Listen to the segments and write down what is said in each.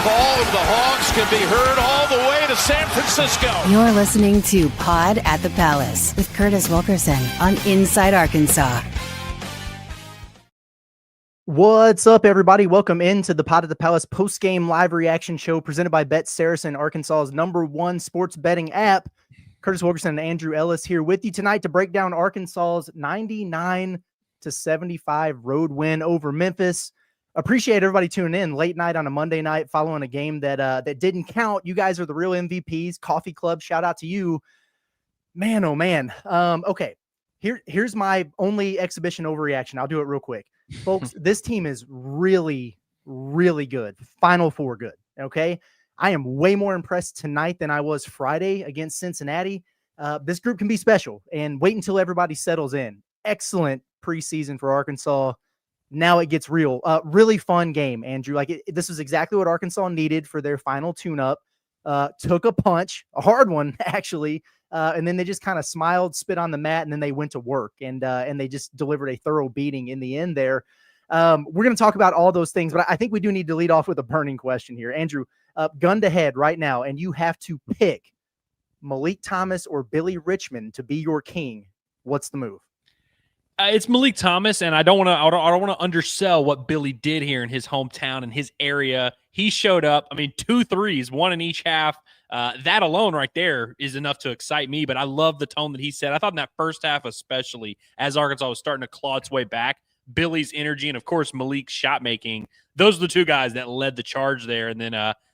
call of the Hogs can be heard all the way to San Francisco. You're listening to Pod at the Palace with Curtis Wilkerson on Inside Arkansas. What's up, everybody? Welcome into the Pod at the Palace post-game live reaction show presented by SARACEN, Arkansas's #1 sports betting app. Curtis Wilkerson and Andrew Ellis here with you tonight to break down Arkansas's 99-75 road win over Memphis. Appreciate everybody tuning in late night on a Monday night following a game that didn't count. You guys are the real MVPs. Coffee Club, shout out to you. Man, oh man. Okay, here's my only exhibition overreaction. I'll do it real quick. Folks, this team is really, really good. Final Four good, okay? I am way more impressed tonight than I was Friday against Cincinnati. This group can be special, and wait until everybody settles in. Excellent preseason for Arkansas. Now it gets real. Really fun game, Andrew. This was exactly what Arkansas needed for their final tune-up. Took a punch, a hard one, actually, and then they just kind of smiled, spit on the mat, and then they went to work, and they just delivered a thorough beating in the end there. We're going to talk about all those things, but I think we do need to lead off with a burning question here. Andrew, gun to head right now, and you have to pick Malik Thomas or Billy Richmond to be your king. What's the move? It's Malik Thomas, and I don't want to undersell what Billy did here in his hometown and his area. He showed up. I mean, 2 threes, one in each half. That alone right there is enough to excite me, but I love the tone that he set. I thought in that first half especially, as Arkansas was starting to claw its way back, Billy's energy and, of course, Malik's shot making, those are the two guys that led the charge there. And then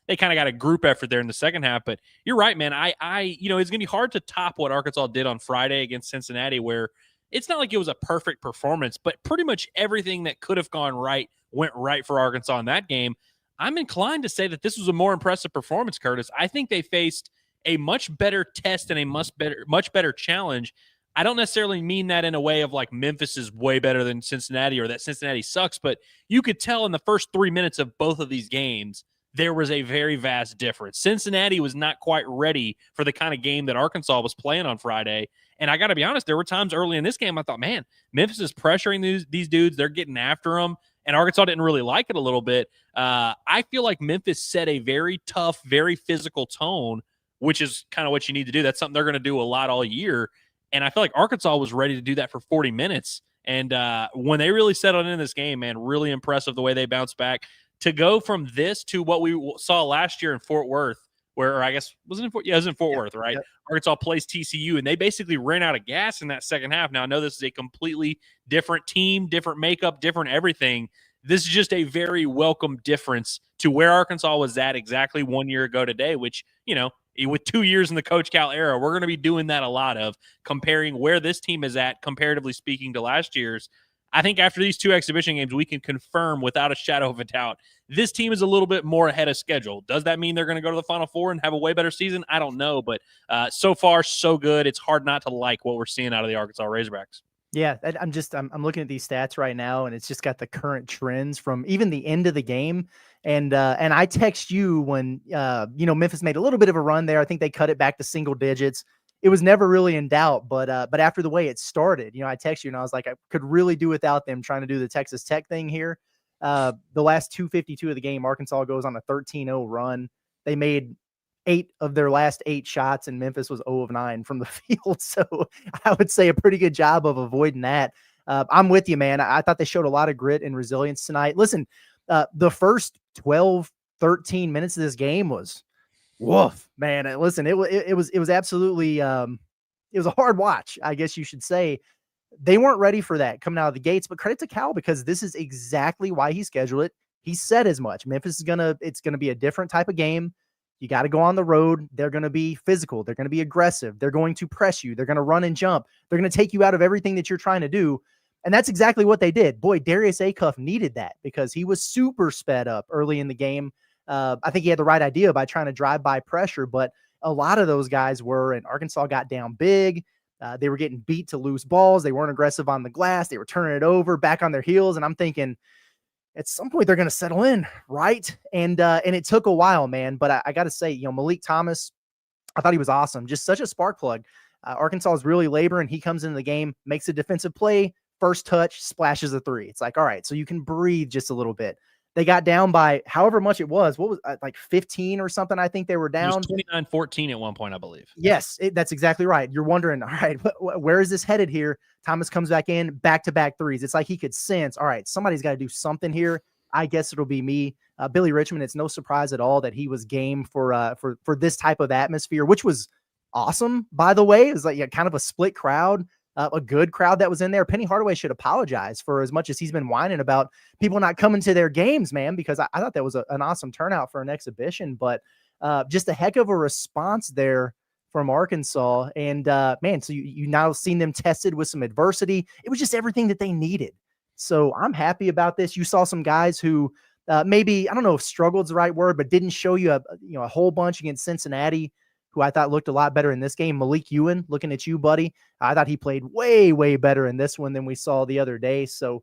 they kind of got a group effort there in the second half. But you're right, man. It's going to be hard to top what Arkansas did on Friday against Cincinnati, where it's not like it was a perfect performance, but pretty much everything that could have gone right went right for Arkansas in that game. I'm inclined to say that this was a more impressive performance, Curtis. I think they faced a much better test and a much better challenge. I don't necessarily mean that in a way of like Memphis is way better than Cincinnati or that Cincinnati sucks, but you could tell in the first 3 minutes of both of these games, there was a very vast difference. Cincinnati was not quite ready for the kind of game that Arkansas was playing on Friday. And I got to be honest, there were times early in this game I thought, man, Memphis is pressuring these dudes. They're getting after them. And Arkansas didn't really like it a little bit. I feel like Memphis set a very tough, very physical tone, which is kind of what you need to do. That's something they're going to do a lot all year. And I feel like Arkansas was ready to do that for 40 minutes. And when they really settled in this game, man, really impressive the way they bounced back. To go from this to what we saw last year in Fort Worth, where I guess it was in Fort Worth, right? Yep. Arkansas plays TCU, and they basically ran out of gas in that second half. Now, I know this is a completely different team, different makeup, different everything. This is just a very welcome difference to where Arkansas was at exactly 1 year ago today, which, with 2 years in the Coach Cal era, we're going to be doing that a lot of, comparing where this team is at, comparatively speaking, to last year's. I think after these 2 exhibition games, we can confirm without a shadow of a doubt, this team is a little bit more ahead of schedule. Does that mean they're going to go to the Final Four and have a way better season? I don't know, but so far, so good. It's hard not to like what we're seeing out of the Arkansas Razorbacks. Yeah, I'm looking at these stats right now, and it's just got the current trends from even the end of the game. And I text you when Memphis made a little bit of a run there. I think they cut it back to single digits. It was never really in doubt, but after the way it started, I text you and I was like, I could really do without them trying to do the Texas Tech thing here. The last 2:52 of the game, Arkansas goes on a 13-0 run. They made 8 of their last 8 shots, and Memphis was 0 of 9 from the field. So I would say a pretty good job of avoiding that. I'm with you, man. I thought they showed a lot of grit and resilience tonight. Listen, the first 12, 13 minutes of this game was woof, man. Listen, it was absolutely it was a hard watch, I guess you should say. They weren't ready for that coming out of the gates, but credit to Cal because this is exactly why he scheduled it. He said as much. Memphis it's gonna be a different type of game. You got to go on the road. They're going to be physical. They're going to be aggressive. They're going to press you. They're going to run and jump. They're going to take you out of everything that you're trying to do. And that's exactly what they did. Boy, Darius Acuff needed that because he was super sped up early in the game. I think he had the right idea by trying to drive by pressure, but a lot of those guys were, and Arkansas got down big. They were getting beat to loose balls. They weren't aggressive on the glass. They were turning it over, back on their heels. And I'm thinking, at some point they're going to settle in, right? And it took a while, man. But I got to say, Malik Thomas, I thought he was awesome. Just such a spark plug. Arkansas is really laboring. He comes into the game, makes a defensive play, first touch, splashes a 3. It's like, all right, so you can breathe just a little bit. They got down by however much it was. What was like 15 or something? I think they were down. It was 29-14 at one point, I believe. Yes, that's exactly right. You're wondering, all right, where is this headed here? Thomas comes back in, back-to-back threes. It's like he could sense, all right, somebody's got to do something here. I guess it'll be me. Billy Richmond, it's no surprise at all that he was game for this type of atmosphere, which was awesome, by the way. It was like kind of a split crowd. A good crowd that was in there. Penny Hardaway should apologize for as much as he's been whining about people not coming to their games, man, because I thought that was an awesome turnout for an exhibition, but just a heck of a response there from Arkansas. And man, so you now seen them tested with some adversity. It was just everything that they needed. So I'm happy about this. You saw some guys who maybe, I don't know if struggled is the right word, but didn't show you a whole bunch against Cincinnati, who I thought looked a lot better in this game. Malik Euan, looking at you, buddy. I thought he played way, way better in this one than we saw the other day. So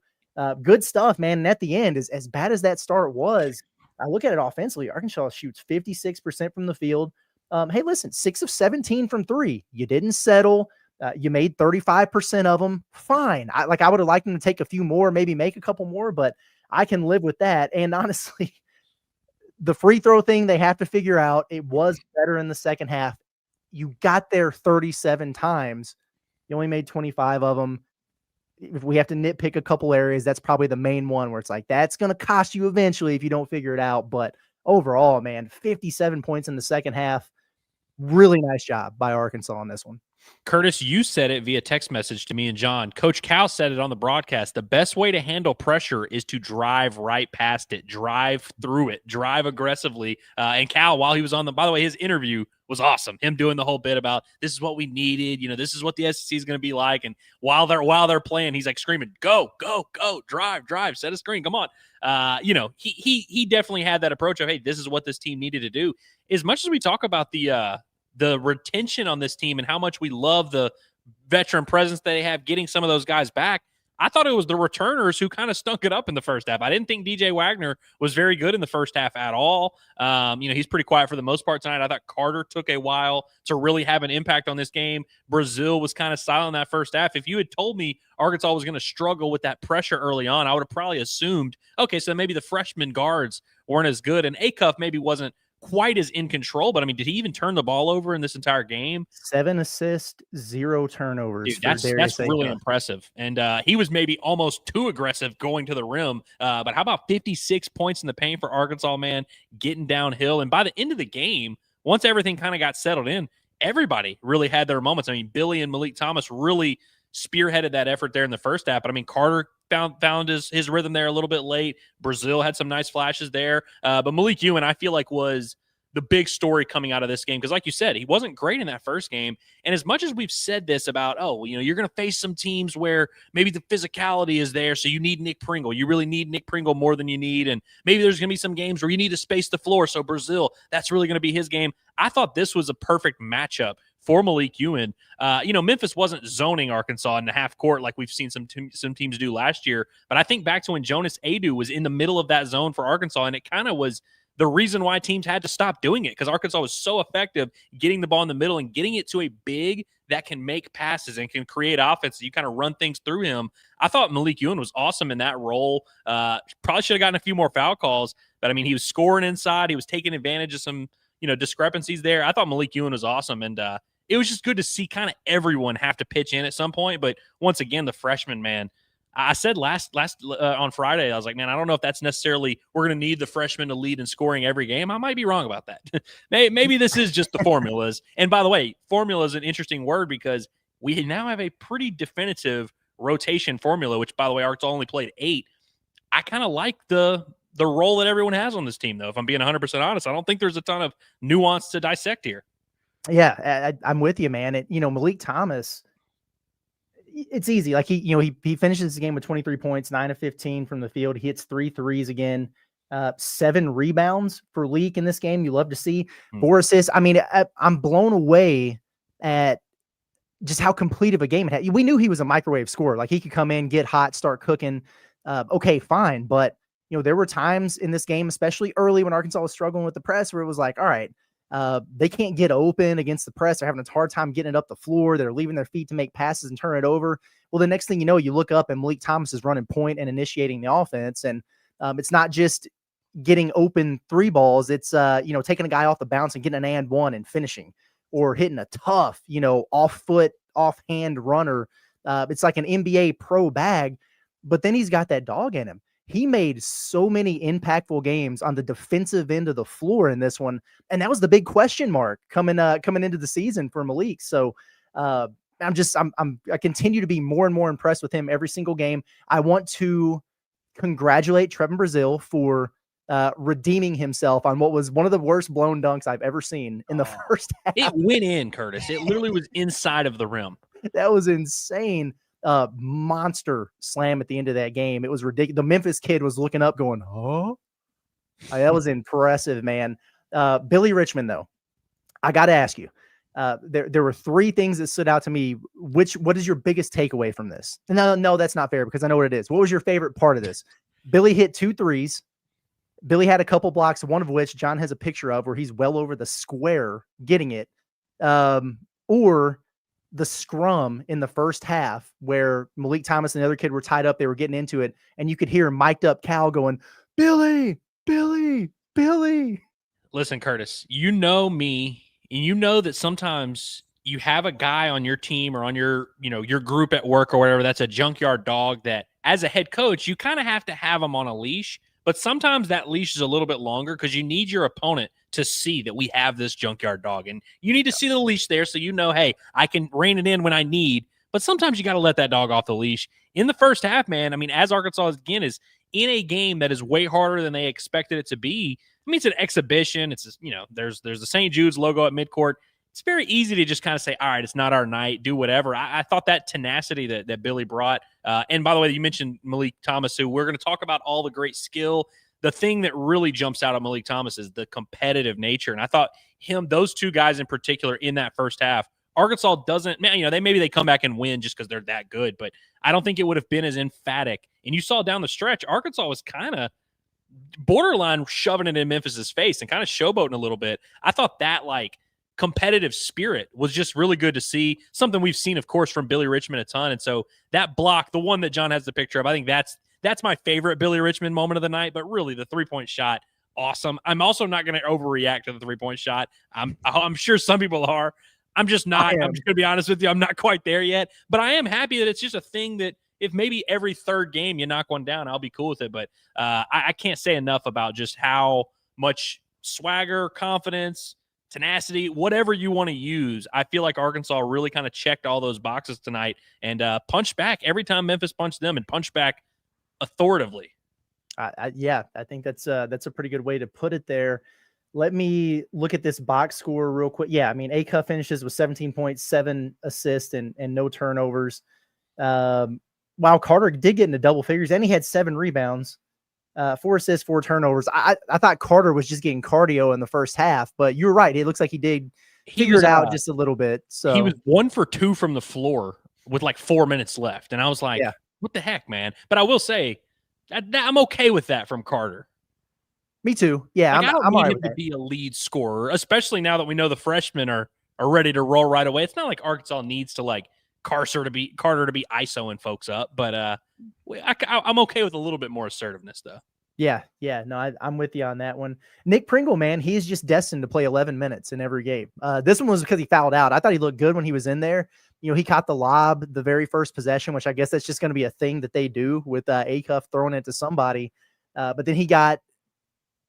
good stuff, man. And at the end, as bad as that start was, I look at it offensively. Arkansas shoots 56% from the field. Hey, listen, 6 of 17 from 3. You didn't settle. You made 35% of them. Fine. I would have liked them to take a few more, maybe make a couple more, but I can live with that. And honestly, the free throw thing they have to figure out. It was better in the second half. You got there 37 times. You only made 25 of them. If we have to nitpick a couple areas, that's probably the main one where it's like, that's going to cost you eventually if you don't figure it out. But overall, man, 57 points in the second half. Really nice job by Arkansas on this one. Curtis, you said it via text message to me and John. Coach Cal said it on the broadcast. The best way to handle pressure is to drive right past it, drive through it, drive aggressively. And Cal, while he was on by the way, his interview was awesome. Him doing the whole bit about this is what we needed. This is what the SEC is going to be like. And while they're playing, he's like screaming, go, go, go, drive, set a screen. Come on. He definitely had that approach of, hey, this is what this team needed to do. As much as we talk about the retention on this team and how much we love the veteran presence that they have, getting some of those guys back, I thought it was the returners who kind of stunk it up in the first half. I didn't think DJ Wagner was very good in the first half at all. He's pretty quiet for the most part tonight. I thought Carter took a while to really have an impact on this game. Brazil was kind of silent in that first half. If you had told me Arkansas was going to struggle with that pressure early on, I would have probably assumed, okay, so maybe the freshman guards weren't as good, and Acuff maybe wasn't quite as in control, but I mean, did he even turn the ball over in this entire game? 7 assists, 0 turnovers. Dude, that's really impressive. And he was maybe almost too aggressive going to the rim. But how about 56 points in the paint for Arkansas, man, getting downhill. And by the end of the game, once everything kind of got settled in, everybody really had their moments. I mean, Billy and Malik Thomas really spearheaded that effort there in the first half. But I mean, Carter found his rhythm there a little bit late. Brazil had some nice flashes there. But Malik Euan, I feel like, was the big story coming out of this game. Because like you said, he wasn't great in that first game. And as much as we've said this about, you're going to face some teams where maybe the physicality is there, so you need Nick Pringle. You really need Nick Pringle more than you need. And maybe there's going to be some games where you need to space the floor. So Brazil, that's really going to be his game. I thought this was a perfect matchup for Malik Euan. Memphis wasn't zoning Arkansas in the half court like we've seen some teams do last year. But I think back to when Jonas Adu was in the middle of that zone for Arkansas, and it kind of was the reason why teams had to stop doing it, because Arkansas was so effective getting the ball in the middle and getting it to a big that can make passes and can create offense. You kind of run things through him. I thought Malik Euan was awesome in that role. Probably should have gotten a few more foul calls, but I mean, he was scoring inside. He was taking advantage of some, discrepancies there. I thought Malik Euan was awesome. And it was just good to see kind of everyone have to pitch in at some point. But once again, the freshman, man, I said last on Friday, I was like, man, I don't know if that's necessarily we're going to need the freshman to lead in scoring every game. I might be wrong about that. Maybe this is just the formulas. And by the way, formula is an interesting word because we now have a pretty definitive rotation formula, which, by the way, Arkansas only played 8. I kind of like the role that everyone has on this team, though. If I'm being 100% honest, I don't think there's a ton of nuance to dissect here. Yeah, I'm with you, man. Malik Thomas, it's easy. Like he finishes the game with 23 points, 9 of 15 from the field. He hits 3 threes again, 7 rebounds for Leak in this game. You love to see 4 assists. I mean, I'm blown away at just how complete of a game it had. We knew he was a microwave scorer. Like he could come in, get hot, start cooking. Okay, fine. But there were times in this game, especially early when Arkansas was struggling with the press, where it was like, all right, they can't get open against the press. They're having a hard time getting it up the floor. They're leaving their feet to make passes and turn it over. Well, the next thing you know, you look up and Malik Thomas is running point and initiating the offense. And it's not just getting open three balls. It's taking a guy off the bounce and getting an and one and finishing, or hitting a tough, off foot, offhand runner. It's like an NBA pro bag, but then he's got that dog in him. He made so many impactful games on the defensive end of the floor in this one, and that was the big question mark coming into the season for Malik. So I continue to be more and more impressed with him every single game. I want to congratulate Trevin Brazile for redeeming himself on what was one of the worst blown dunks I've ever seen in the first half. It went in, Curtis. It literally was inside of the rim. That was insane. Monster slam at the end of that game. It was ridiculous. The Memphis kid was looking up going, huh? That was impressive, man. Billy Richmond, though, I got to ask you, there were three things that stood out to me. What is your biggest takeaway from this? No, that's not fair because I know what it is. What was your favorite part of this? Billy hit 2 threes. Billy had a couple blocks, one of which John has a picture of where he's well over the square getting it. Or the scrum in the first half where Malik Thomas and the other kid were tied up. They were getting into it, and you could hear mic'd up Cal going, Billy, Billy, Billy. Listen, Curtis, you know me, and you know that sometimes you have a guy on your team or on your group at work or whatever that's a junkyard dog that, as a head coach, you kind of have to have him on a leash. But sometimes that leash is a little bit longer because you need your opponent to see that we have this junkyard dog. And you need to see the leash there so hey, I can rein it in when I need. But sometimes you got to let that dog off the leash. In the first half, man, I mean, as Arkansas, again, is in a game that is way harder than they expected it to be. I mean, it's an exhibition. It's, there's the St. Jude's logo at midcourt. It's very easy to just kind of say, all right, it's not our night, do whatever. I thought that tenacity that Billy brought. And by the way, you mentioned Malik Thomas, who we're going to talk about all the great skill. The thing that really jumps out at Malik Thomas is the competitive nature. And I thought those two guys in particular in that first half, Arkansas doesn't, maybe they come back and win just because they're that good, but I don't think it would have been as emphatic. And you saw down the stretch, Arkansas was kind of borderline shoving it in Memphis's face and kind of showboating a little bit. I thought that competitive spirit was just really good to see. Something we've seen, of course, from Billy Richmond a ton. And so that block, the one that John has the picture of, I think that's my favorite Billy Richmond moment of the night. But really, the 3-point shot, awesome. I'm also not going to overreact to the 3-point shot. I'm sure some people are. I'm just not. I'm just going to be honest with you. I'm not quite there yet. But I am happy that it's just a thing that if maybe every third game you knock one down, I'll be cool with it. But I can't say enough about just how much swagger, confidence, tenacity, whatever you want to use. I feel like Arkansas really kind of checked all those boxes tonight and punched back every time Memphis punched them and punched back authoritatively. I think that's a pretty good way to put it there. Let me look at this box score real quick. Yeah, I mean, Acuff finishes with 17.7 assists and no turnovers. While Carter did get into double figures, and he had 7 rebounds. 4 assists, 4 turnovers. I thought Carter was just getting cardio in the first half, but you're right. It looks like he did figure it out just a little bit. So he was 1 for 2 from the floor with 4 minutes left. And I was like, what the heck, man? But I will say I'm okay with that from Carter. Me too. Yeah. I don't need him to be a lead scorer, especially now that we know the freshmen are ready to roll right away. It's not like Arkansas needs to Carter to be ISOing folks up, but I'm okay with a little bit more assertiveness, though. Yeah. No, I'm with you on that one. Nick Pringle, man, he's just destined to play 11 minutes in every game. This one was because he fouled out. I thought he looked good when he was in there. He caught the lob the very first possession, which I guess that's just going to be a thing that they do with Acuff throwing it to somebody. But then he got,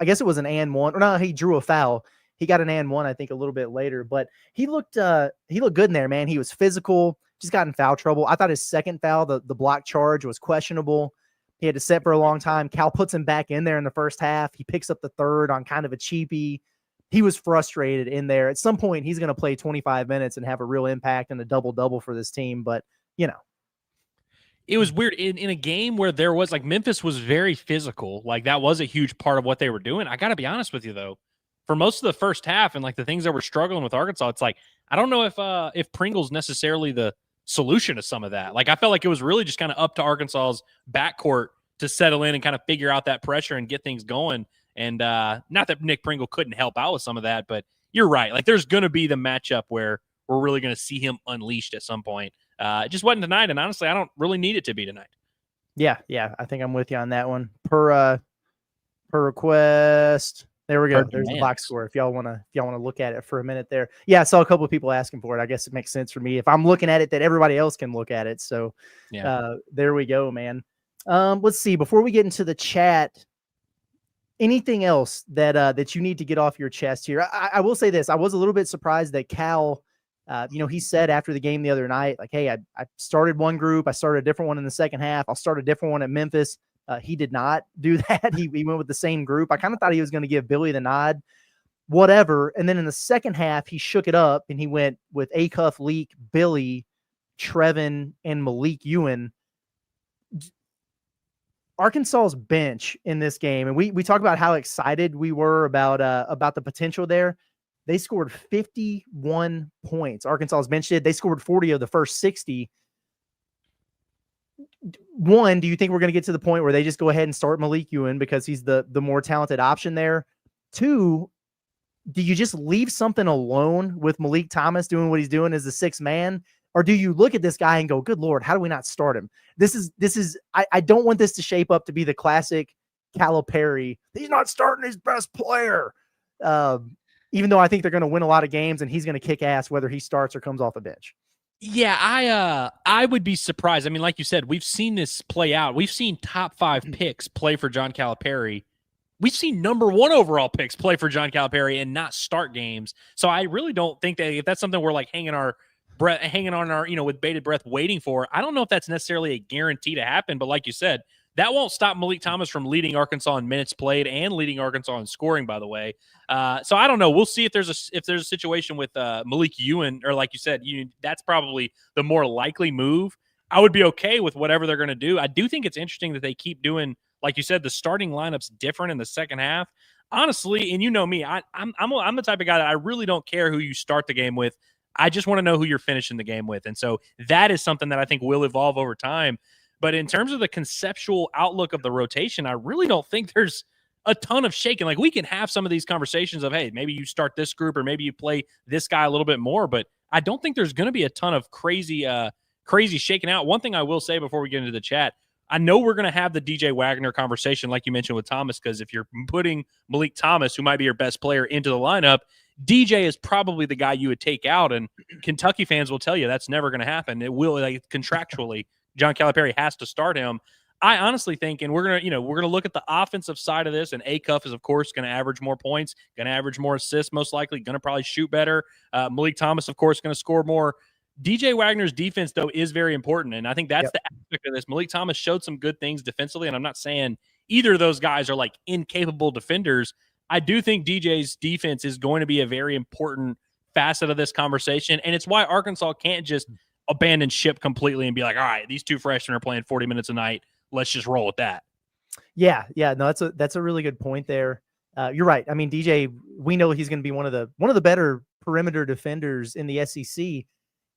I guess it was an and one, or no, he drew a foul. He got an and one, I think, a little bit later. But he looked good in there, man. He was physical. Just got in foul trouble. I thought his second foul, the block charge, was questionable. He had to sit for a long time. Cal puts him back in there in the first half. He picks up the third on kind of a cheapie. He was frustrated in there. At some point, he's going to play 25 minutes and have a real impact and a double-double for this team. But, it was weird in a game where there was Memphis was very physical. That was a huge part of what they were doing. I got to be honest with you, though. For most of the first half and the things that were struggling with Arkansas, it's I don't know if Pringle's necessarily the solution to some of that. I felt like it was really just kind of up to Arkansas's backcourt to settle in and kind of figure out that pressure and get things going. And not that Nick Pringle couldn't help out with some of that, but you're right. There's going to be the matchup where we're really going to see him unleashed at some point. It just wasn't tonight, and honestly, I don't really need it to be tonight. Yeah, I think I'm with you on that one. Per Per request. There we go. Per There's the demands. box score. If y'all want to look at it for a minute there. Yeah, I saw a couple of people asking for it. I guess it makes sense for me if I'm looking at it that everybody else can look at it. So there we go, man. Let's see. Before we get into the chat, anything else that you need to get off your chest here? I will say this. I was a little bit surprised that Cal, he said after the game the other night, like, hey, I started one group. I started a different one in the second half. I'll start a different one at Memphis. He did not do that. He went with the same group. I kind of thought he was going to give Billy the nod, whatever. And then in the second half, he shook it up and he went with Acuff, Leak, Billy, Trevin, and Malik Euan. Arkansas's bench in this game, and we talk about how excited we were about the potential there. They scored 51 points. Arkansas's bench did. They scored 40 of the first 60. One, do you think we're going to get to the point where they just go ahead and start Malik Euan because he's the more talented option there? Two, do you just leave something alone with Malik Thomas doing what he's doing as the sixth man? Or do you look at this guy and go, good Lord, how do we not start him? I don't want this to shape up to be the classic Calipari. He's not starting his best player. Even though I think they're going to win a lot of games and he's going to kick ass whether he starts or comes off the bench. Yeah, I would be surprised. I mean, like you said, we've seen this play out. We've seen top 5 picks play for John Calipari. We've seen number 1 overall picks play for John Calipari and not start games. So I really don't think that if that's something we're like hanging on our, with bated breath waiting for, I don't know if that's necessarily a guarantee to happen. But like you said, that won't stop Malik Thomas from leading Arkansas in minutes played and leading Arkansas in scoring, by the way. So I don't know. We'll see if there's a situation with Malik Euan, or like you said, that's probably the more likely move. I would be okay with whatever they're going to do. I do think it's interesting that they keep doing, like you said, the starting lineup's different in the second half. Honestly, and you know me, I'm the type of guy that I really don't care who you start the game with. I just want to know who you're finishing the game with. And so that is something that I think will evolve over time. But in terms of the conceptual outlook of the rotation, I really don't think there's a ton of shaking. Like, we can have some of these conversations of, hey, maybe you start this group or maybe you play this guy a little bit more, but I don't think there's going to be a ton of crazy shaking out. One thing I will say before we get into the chat, I know we're going to have the DJ Wagner conversation like you mentioned with Thomas, because if you're putting Malik Thomas, who might be your best player, into the lineup, DJ is probably the guy you would take out, and Kentucky fans will tell you that's never going to happen. It will, like, contractually, John Calipari has to start him. I honestly think, and we're gonna look at the offensive side of this, and Acuff is of course going to average more points, going to average more assists, most likely going to probably shoot better. Malik Thomas, of course, going to score more. DJ Wagner's defense, though, is very important, and I think that's the aspect of this. Malik Thomas showed some good things defensively, and I'm not saying either of those guys are like incapable defenders. I do think DJ's defense is going to be a very important facet of this conversation, and it's why Arkansas can't just abandon ship completely and be like, all right, these two freshmen are playing 40 minutes a night. Let's just roll with that. Yeah. No, that's a really good point there. You're right. I mean, DJ, we know he's going to be one of the better perimeter defenders in the SEC.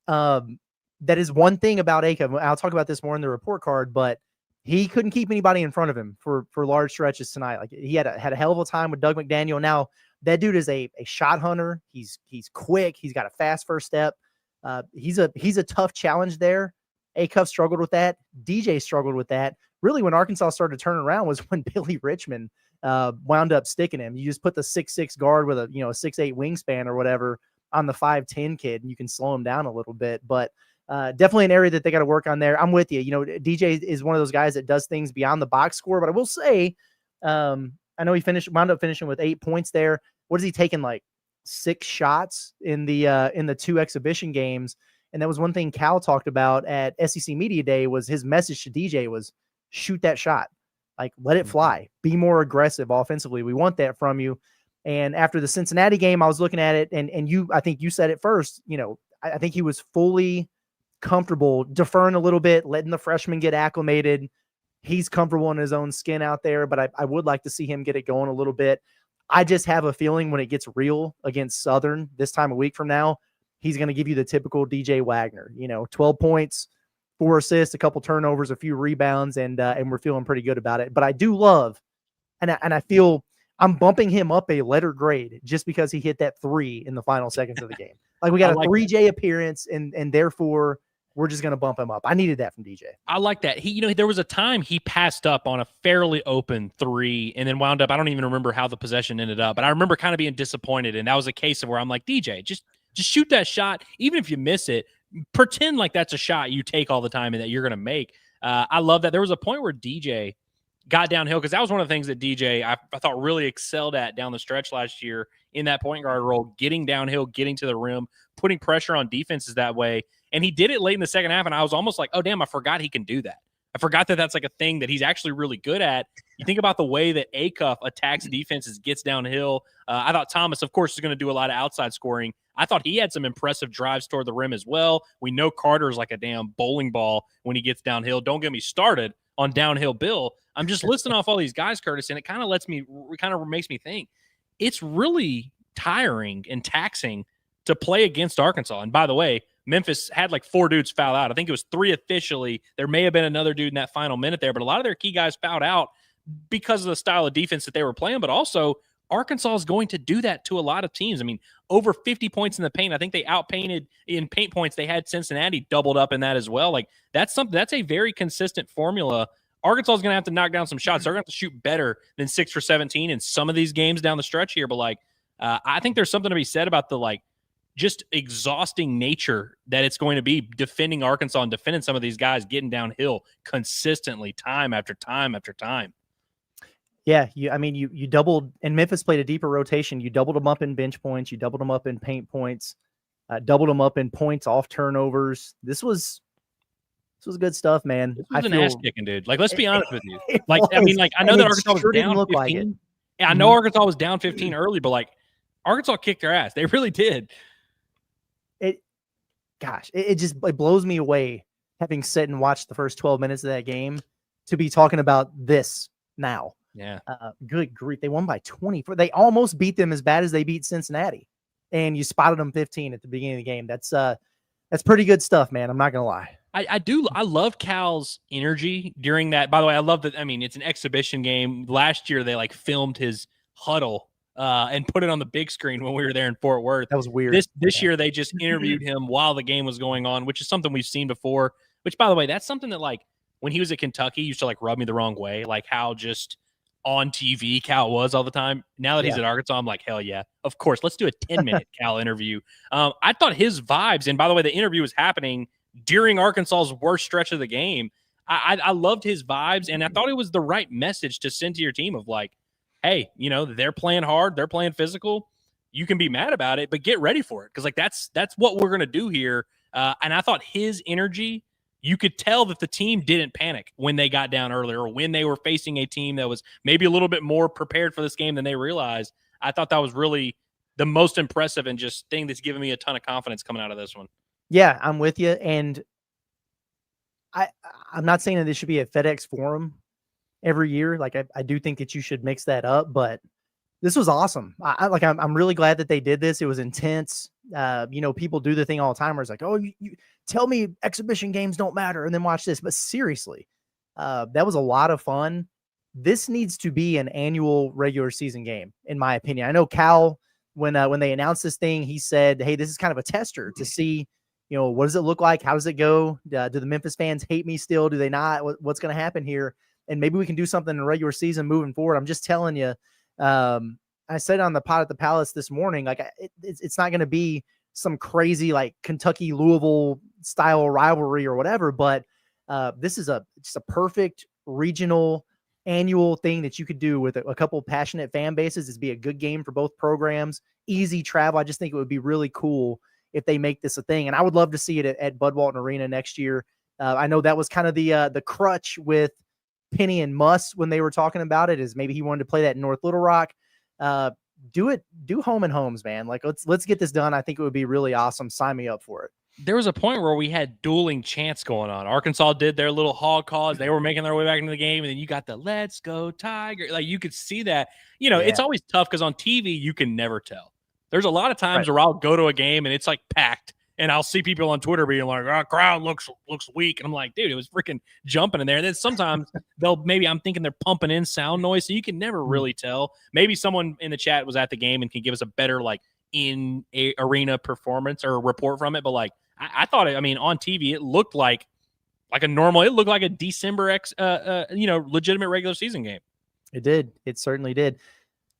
That is one thing about Acuff. I'll talk about this more in the report card, but he couldn't keep anybody in front of him for large stretches tonight. Like, he had a hell of a time with Doug McDaniel. Now, that dude is a shot hunter. He's quick. He's got a fast first step. He's a tough challenge there. Acuff struggled with that. DJ struggled with that. Really, when Arkansas started to turn around was when Billy Richmond wound up sticking him. You just put the 6'6" guard with a 6'8" wingspan or whatever on the 5'10" kid, and you can slow him down a little bit. But definitely an area that they got to work on there. I'm with you. DJ is one of those guys that does things beyond the box score. But I will say, I know he wound up finishing with 8 points there. What is he taking, like 6 shots in the 2 exhibition games? And that was one thing Cal talked about at SEC Media Day, was his message to DJ was shoot that shot. Like, let it fly. Be more aggressive offensively. We want that from you. And after the Cincinnati game, I was looking at it, and I think you said it first, I think he was fully comfortable deferring a little bit, letting the freshman get acclimated. He's comfortable in his own skin out there, but I would like to see him get it going a little bit. I just have a feeling when it gets real against Southern this time a week from now, he's going to give you the typical DJ Wagner, 12 points, 4 assists, a couple turnovers, a few rebounds, and we're feeling pretty good about it. But I do love, and I feel I'm bumping him up a letter grade just because he hit that 3 in the final seconds of the game. Like, we got a 3J appearance, and therefore we're just going to bump him up. I needed that from DJ. I like that. There was a time he passed up on a fairly open three and then wound up, I don't even remember how the possession ended up, but I remember kind of being disappointed. And that was a case of where I'm like, DJ, just shoot that shot. Even if you miss it, pretend like that's a shot you take all the time and that you're going to make. I love that. There was a point where DJ got downhill, because that was one of the things that DJ, I thought, really excelled at down the stretch last year in that point guard role, getting downhill, getting to the rim, putting pressure on defenses that way. And he did it late in the second half, and I was almost like, oh, damn, I forgot he can do that. I forgot that that's like a thing that he's actually really good at. You think about the way that Acuff attacks defenses, gets downhill. I thought Thomas, of course, is going to do a lot of outside scoring. I thought he had some impressive drives toward the rim as well. We know Carter's like a damn bowling ball when he gets downhill. Don't get me started on downhill Bill. I'm just listing off all these guys, Curtis, and it kind of makes me think it's really tiring and taxing to play against Arkansas. And by the way, Memphis had like 4 dudes foul out. I think it was 3 officially. There may have been another dude in that final minute there, but a lot of their key guys fouled out because of the style of defense that they were playing. But also, Arkansas is going to do that to a lot of teams. I mean, over 50 points in the paint. I think they outpainted in paint points. They had Cincinnati doubled up in that as well. Like, that's a very consistent formula. Arkansas is going to have to knock down some shots. They're going to have to shoot better than 6 for 17 in some of these games down the stretch here. But like, I think there's something to be said about the just exhausting nature that it's going to be defending Arkansas and defending some of these guys getting downhill consistently, time after time after time. Yeah, you doubled, and Memphis played a deeper rotation. You doubled them up in bench points. You doubled them up in paint points. Doubled them up in points off turnovers. This was good stuff, man. This was an ass kicking, dude. Like, let's be honest with you. Like, I mean, like, I know that Arkansas was down 15. Like, yeah, I know Arkansas was down 15 early, but like, Arkansas kicked their ass. They really did. It blows me away, having sat and watched the first 12 minutes of that game, to be talking about this now. Yeah. Good grief. They won by 24. They almost beat them as bad as they beat Cincinnati. And you spotted them 15 at the beginning of the game. That's pretty good stuff, man. I'm not going to lie. I love Cal's energy during that. By the way, I love that. I mean, it's an exhibition game. Last year, they like filmed his huddle and put it on the big screen when we were there in Fort Worth. That was weird. This year, they just interviewed him while the game was going on, which is something we've seen before. Which, by the way, that's something that, like, when he was at Kentucky, used to like rub me the wrong way. Like, how just on TV Cal was all the time. Now that he's at Arkansas, I'm like, hell yeah, of course. Let's do a 10-minute Cal interview. I thought his vibes, and by the way, the interview was happening during Arkansas's worst stretch of the game. I loved his vibes, and I thought it was the right message to send to your team of like, hey, they're playing hard, they're playing physical. You can be mad about it, but get ready for it, because like that's what we're gonna do here. And I thought his energy, you could tell that the team didn't panic when they got down earlier, or when they were facing a team that was maybe a little bit more prepared for this game than they realized. I thought that was really the most impressive and just thing that's given me a ton of confidence coming out of this one. Yeah, I'm with you. And I'm not saying that this should be a FedEx Forum every year. Like, I do think that you should mix that up, but this was awesome. I'm really glad that they did this. It was intense. People do the thing all the time where it's like, oh, you tell me exhibition games don't matter and then watch this. But seriously, that was a lot of fun. This needs to be an annual regular season game, in my opinion. I know Cal, when they announced this thing, he said, hey, this is kind of a tester to see, what does it look like? How does it go? Do the Memphis fans hate me still? Do they not? What's going to happen here? And maybe we can do something in the regular season moving forward. I'm just telling you, I said on the pod at the Palace this morning, like, it's not going to be some crazy like Kentucky Louisville style rivalry or whatever, but this is just a perfect regional annual thing that you could do with a couple passionate fan bases. It'd be a good game for both programs, easy travel. I just think it would be really cool if they make this a thing, and I would love to see it at Bud Walton Arena next year. I know that was kind of the crutch with Penny and Muss when they were talking about it, is maybe he wanted to play that in North Little Rock. Do home and homes, man. Like, let's get this done. I think it would be really awesome. Sign me up for it. There was a point where we had dueling chants going on. Arkansas did their little hog calls. They were making their way back into the game, and then you got the "Let's go Tiger." Like, you could see that. It's always tough because on TV you can never tell. There's a lot of times where I'll go to a game and it's like packed, and I'll see people on Twitter being like, "Our crowd looks weak," and I'm like, "Dude, it was freaking jumping in there." And then sometimes I'm thinking they're pumping in sound noise, so you can never really tell. Maybe someone in the chat was at the game and can give us a better like in a arena performance or report from it. But like, I thought, on TV, it looked like a normal, it looked like a December, legitimate regular season game. It did. It certainly did.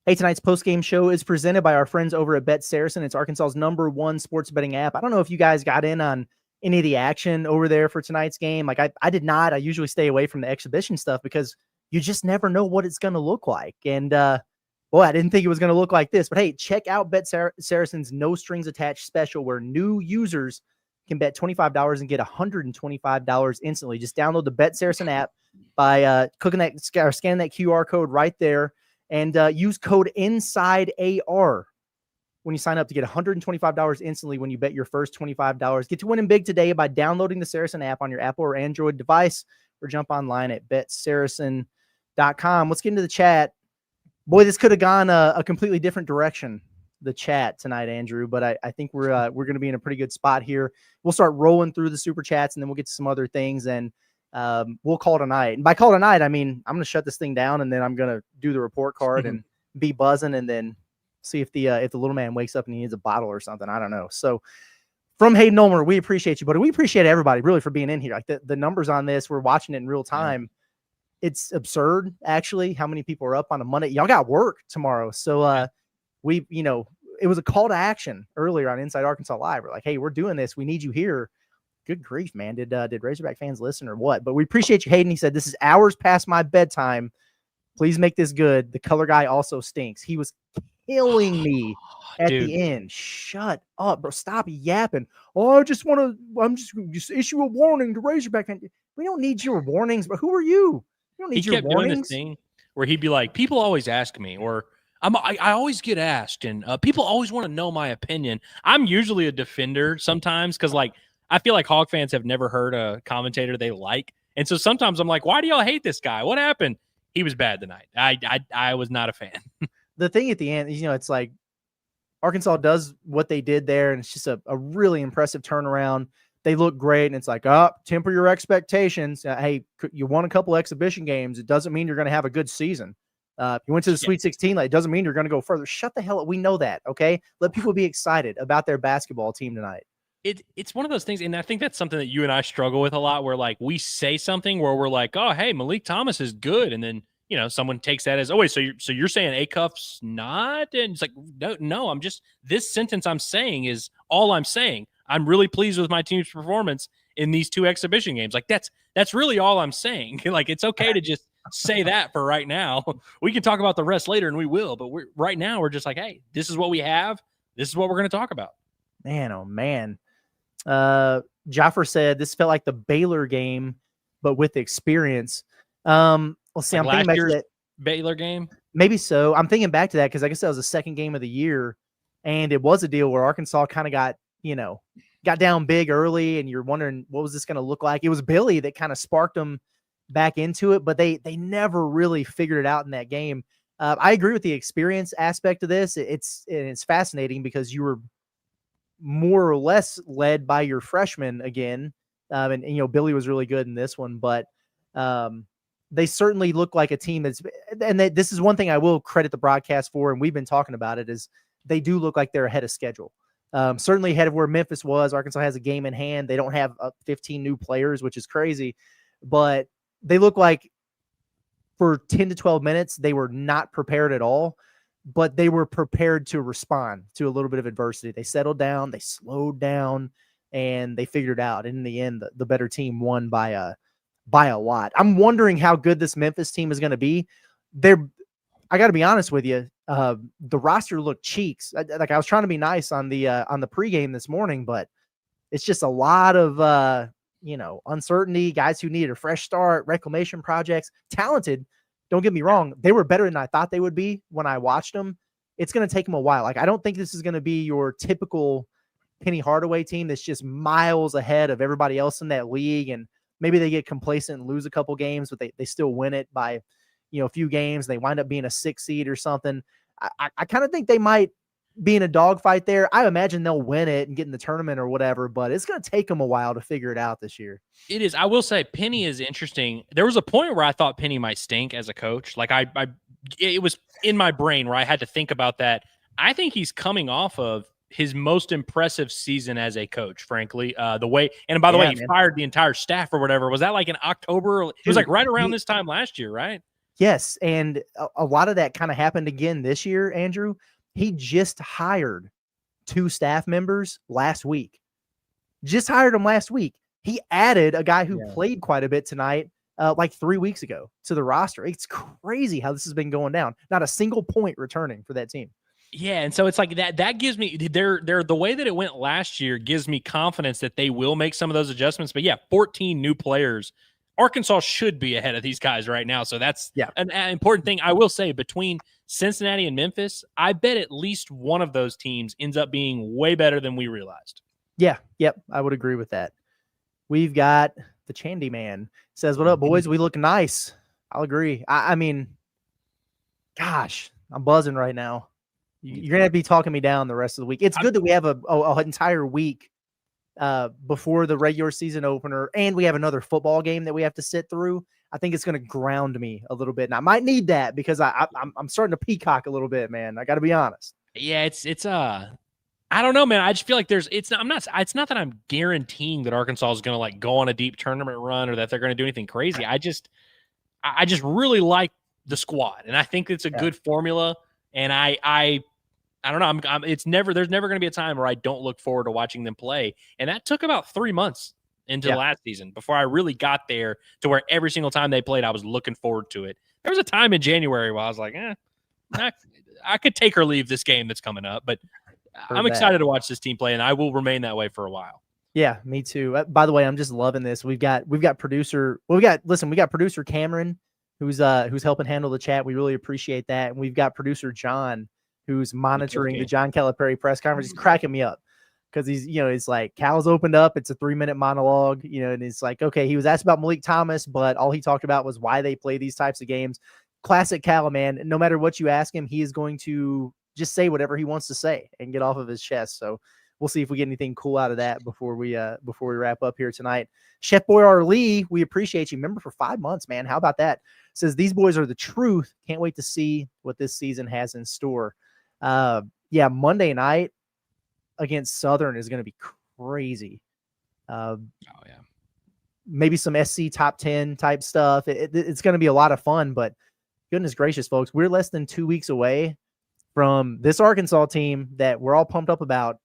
Hey, tonight's post-game show is presented by our friends over at Bet Saracen. It's Arkansas's #1 sports betting app. I don't know if you guys got in on any of the action over there for tonight's game. Like I did not. I usually stay away from the exhibition stuff because you just never know what it's going to look like. And boy, I didn't think it was going to look like this. But hey, check out Bet Saracen's no strings attached special where new users can bet $25 and get $125 instantly. Just download the Bet Saracen app by clicking that or scanning that QR code right there. And use code INSIDEAR when you sign up to get $125 instantly when you bet your first $25. Get to winning big today by downloading the Saracen app on your Apple or Android device or jump online at betsaracen.com. Let's get into the chat. Boy, this could have gone a completely different direction, the chat tonight, Andrew, but I think we're going to be in a pretty good spot here. We'll start rolling through the super chats, and then we'll get to some other things, and we'll call tonight. And by call tonight, I mean, I'm going to shut this thing down and then I'm going to do the report card and be buzzing and then see if the little man wakes up and he needs a bottle or something. I don't know. So from Hayden Ulmer, we appreciate you, but we appreciate everybody really for being in here. Like the numbers on this, we're watching it in real time. Yeah. It's absurd actually how many people are up on a Monday. Y'all got work tomorrow. So it was a call to action earlier on Inside Arkansas Live. We're like, hey, we're doing this. We need you here. Good grief, man. Did Razorback fans listen or what? But we appreciate you, Hayden. He said, this is hours past my bedtime. Please make this good. The color guy also stinks. He was killing me at the end. Shut up, bro. Stop yapping. Oh, I'm just issue a warning to Razorback fans. We don't need your warnings, but who are you? We don't need your warnings. He kept doing this thing where he'd be like, people always ask me, or I always get asked, and people always want to know my opinion. I'm usually a defender sometimes because, like, I feel like Hog fans have never heard a commentator they like. And so sometimes I'm like, why do y'all hate this guy? What happened? He was bad tonight. I was not a fan. The thing at the end, it's like Arkansas does what they did there, and it's just a really impressive turnaround. They look great, and it's like, temper your expectations. Hey, you won a couple exhibition games. It doesn't mean you're going to have a good season. You went to the Sweet 16. It doesn't mean you're going to go further. Shut the hell up. We know that, okay? Let people be excited about their basketball team tonight. It's one of those things, and I think that's something that you and I struggle with a lot, where like we say something where we're like, oh, hey, Malik Thomas is good, and then someone takes that as, oh wait, so you're saying Acuff's not? And it's like, no, I'm just, this sentence I'm saying is all I'm saying. I'm really pleased with my team's performance in these 2 exhibition games. Like that's really all I'm saying. Like it's okay to just say that for right now. We can talk about the rest later, and we will, but right now we're just like, hey, this is what we have. This is what we're going to talk about. Man, oh man. Jaffer said this felt like the Baylor game, but with experience. Let's see. Like I'm thinking back to that Baylor game. Maybe so. I'm thinking back to that because I guess that was the second game of the year, and it was a deal where Arkansas kind of got down big early, and you're wondering what was this going to look like. It was Billy that kind of sparked them back into it, but they never really figured it out in that game. I agree with the experience aspect of this. It's fascinating because you were more or less led by your freshman again. And Billy was really good in this one, but they certainly look like a team this is one thing I will credit the broadcast for. And we've been talking about it, is they do look like they're ahead of schedule. Certainly ahead of where Memphis was. Arkansas has a game in hand. They don't have 15 new players, which is crazy, but they look like for 10 to 12 minutes, they were not prepared at all. But they were prepared to respond to a little bit of adversity. They settled down, they slowed down, and they figured it out. And in the end, the better team won by a lot. I'm wondering how good this Memphis team is going to be. I got to be honest with you. The roster looked cheeks. I was trying to be nice on the pregame this morning, but it's just a lot of uncertainty. Guys who needed a fresh start, reclamation projects, talented. Don't get me wrong. They were better than I thought they would be when I watched them. It's going to take them a while. Like, I don't think this is going to be your typical Penny Hardaway team that's just miles ahead of everybody else in that league. And maybe they get complacent and lose a couple games, but they still win it by, a few games. They wind up being a 6 seed or something. I kind of think they might be in a dogfight there. I imagine they'll win it and get in the tournament or whatever, but it's going to take them a while to figure it out this year. It is. I will say Penny is interesting. There was a point where I thought Penny might stink as a coach. Like it was in my brain where I had to think about that. I think he's coming off of his most impressive season as a coach, frankly. The way, and by the way, he fired the entire staff or whatever. Was that like in October? It was like right around this time last year, right? Yes, and a lot of that kind of happened again this year, Andrew. He just hired 2 staff members last week. Just hired them last week. He added a guy who played quite a bit tonight, like 3 weeks ago, to the roster. It's crazy how this has been going down. Not a single point returning for that team. Yeah, and so it's like that gives me the way that it went last year gives me confidence that they will make some of those adjustments. But yeah, 14 new players. Arkansas should be ahead of these guys right now. So that's an important thing. I will say, between Cincinnati and Memphis, I bet at least one of those teams ends up being way better than we realized. Yeah, yep, I would agree with that. We've got the Chandy Man says, "What up, boys? We look nice." I'll agree. I mean, gosh, I'm buzzing right now. You're going to be talking me down the rest of the week. It's good that we have an entire week before the regular season opener, and we have another football game that we have to sit through. I think it's going to ground me a little bit, and I might need that because I'm starting to peacock a little bit, man. I got to be honest. Yeah, it's I don't know, man. I just feel like it's not that I'm guaranteeing that Arkansas is going to like go on a deep tournament run or that they're going to do anything crazy. I just really like the squad, and I think it's a good formula. And I don't know. There's never going to be a time where I don't look forward to watching them play. And that took about 3 months into the last season before I really got there to where every single time they played, I was looking forward to it. There was a time in January where I was like, I could take or leave this game that's coming up, but I'm excited to watch this team play, and I will remain that way for a while. Yeah, me too. By the way, I'm just loving this. We got producer Cameron who's helping handle the chat. We really appreciate that. And we've got producer John who's monitoring the John Calipari press conference. He's cracking me up because it's like Cal's opened up. It's a 3-minute monologue, and it's like, okay, he was asked about Malik Thomas, but all he talked about was why they play these types of games. Classic Cal, man. No matter what you ask him, he is going to just say whatever he wants to say and get off of his chest. So we'll see if we get anything cool out of that before we wrap up here tonight. Chef Boyar Lee, we appreciate you. Member for 5 months, man. How about that? Says these boys are the truth. Can't wait to see what this season has in store. Monday night against Southern is going to be crazy. Maybe some SC top 10 type stuff. It's going to be a lot of fun, but goodness gracious, folks, we're less than 2 weeks away from this Arkansas team that we're all pumped up about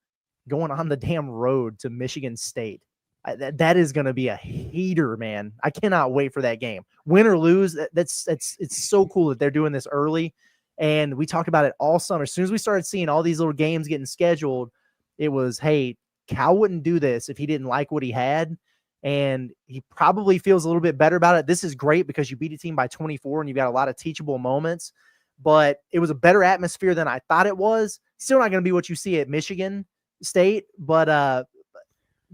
going on the damn road to Michigan State. That is going to be a heater, man. I cannot wait for that game. Win or lose, it's so cool that they're doing this early. And we talked about it all summer. As soon as we started seeing all these little games getting scheduled, it was, hey, Cal wouldn't do this if he didn't like what he had. And he probably feels a little bit better about it. This is great because you beat a team by 24 and you've got a lot of teachable moments. But it was a better atmosphere than I thought it was. Still not going to be what you see at Michigan State, but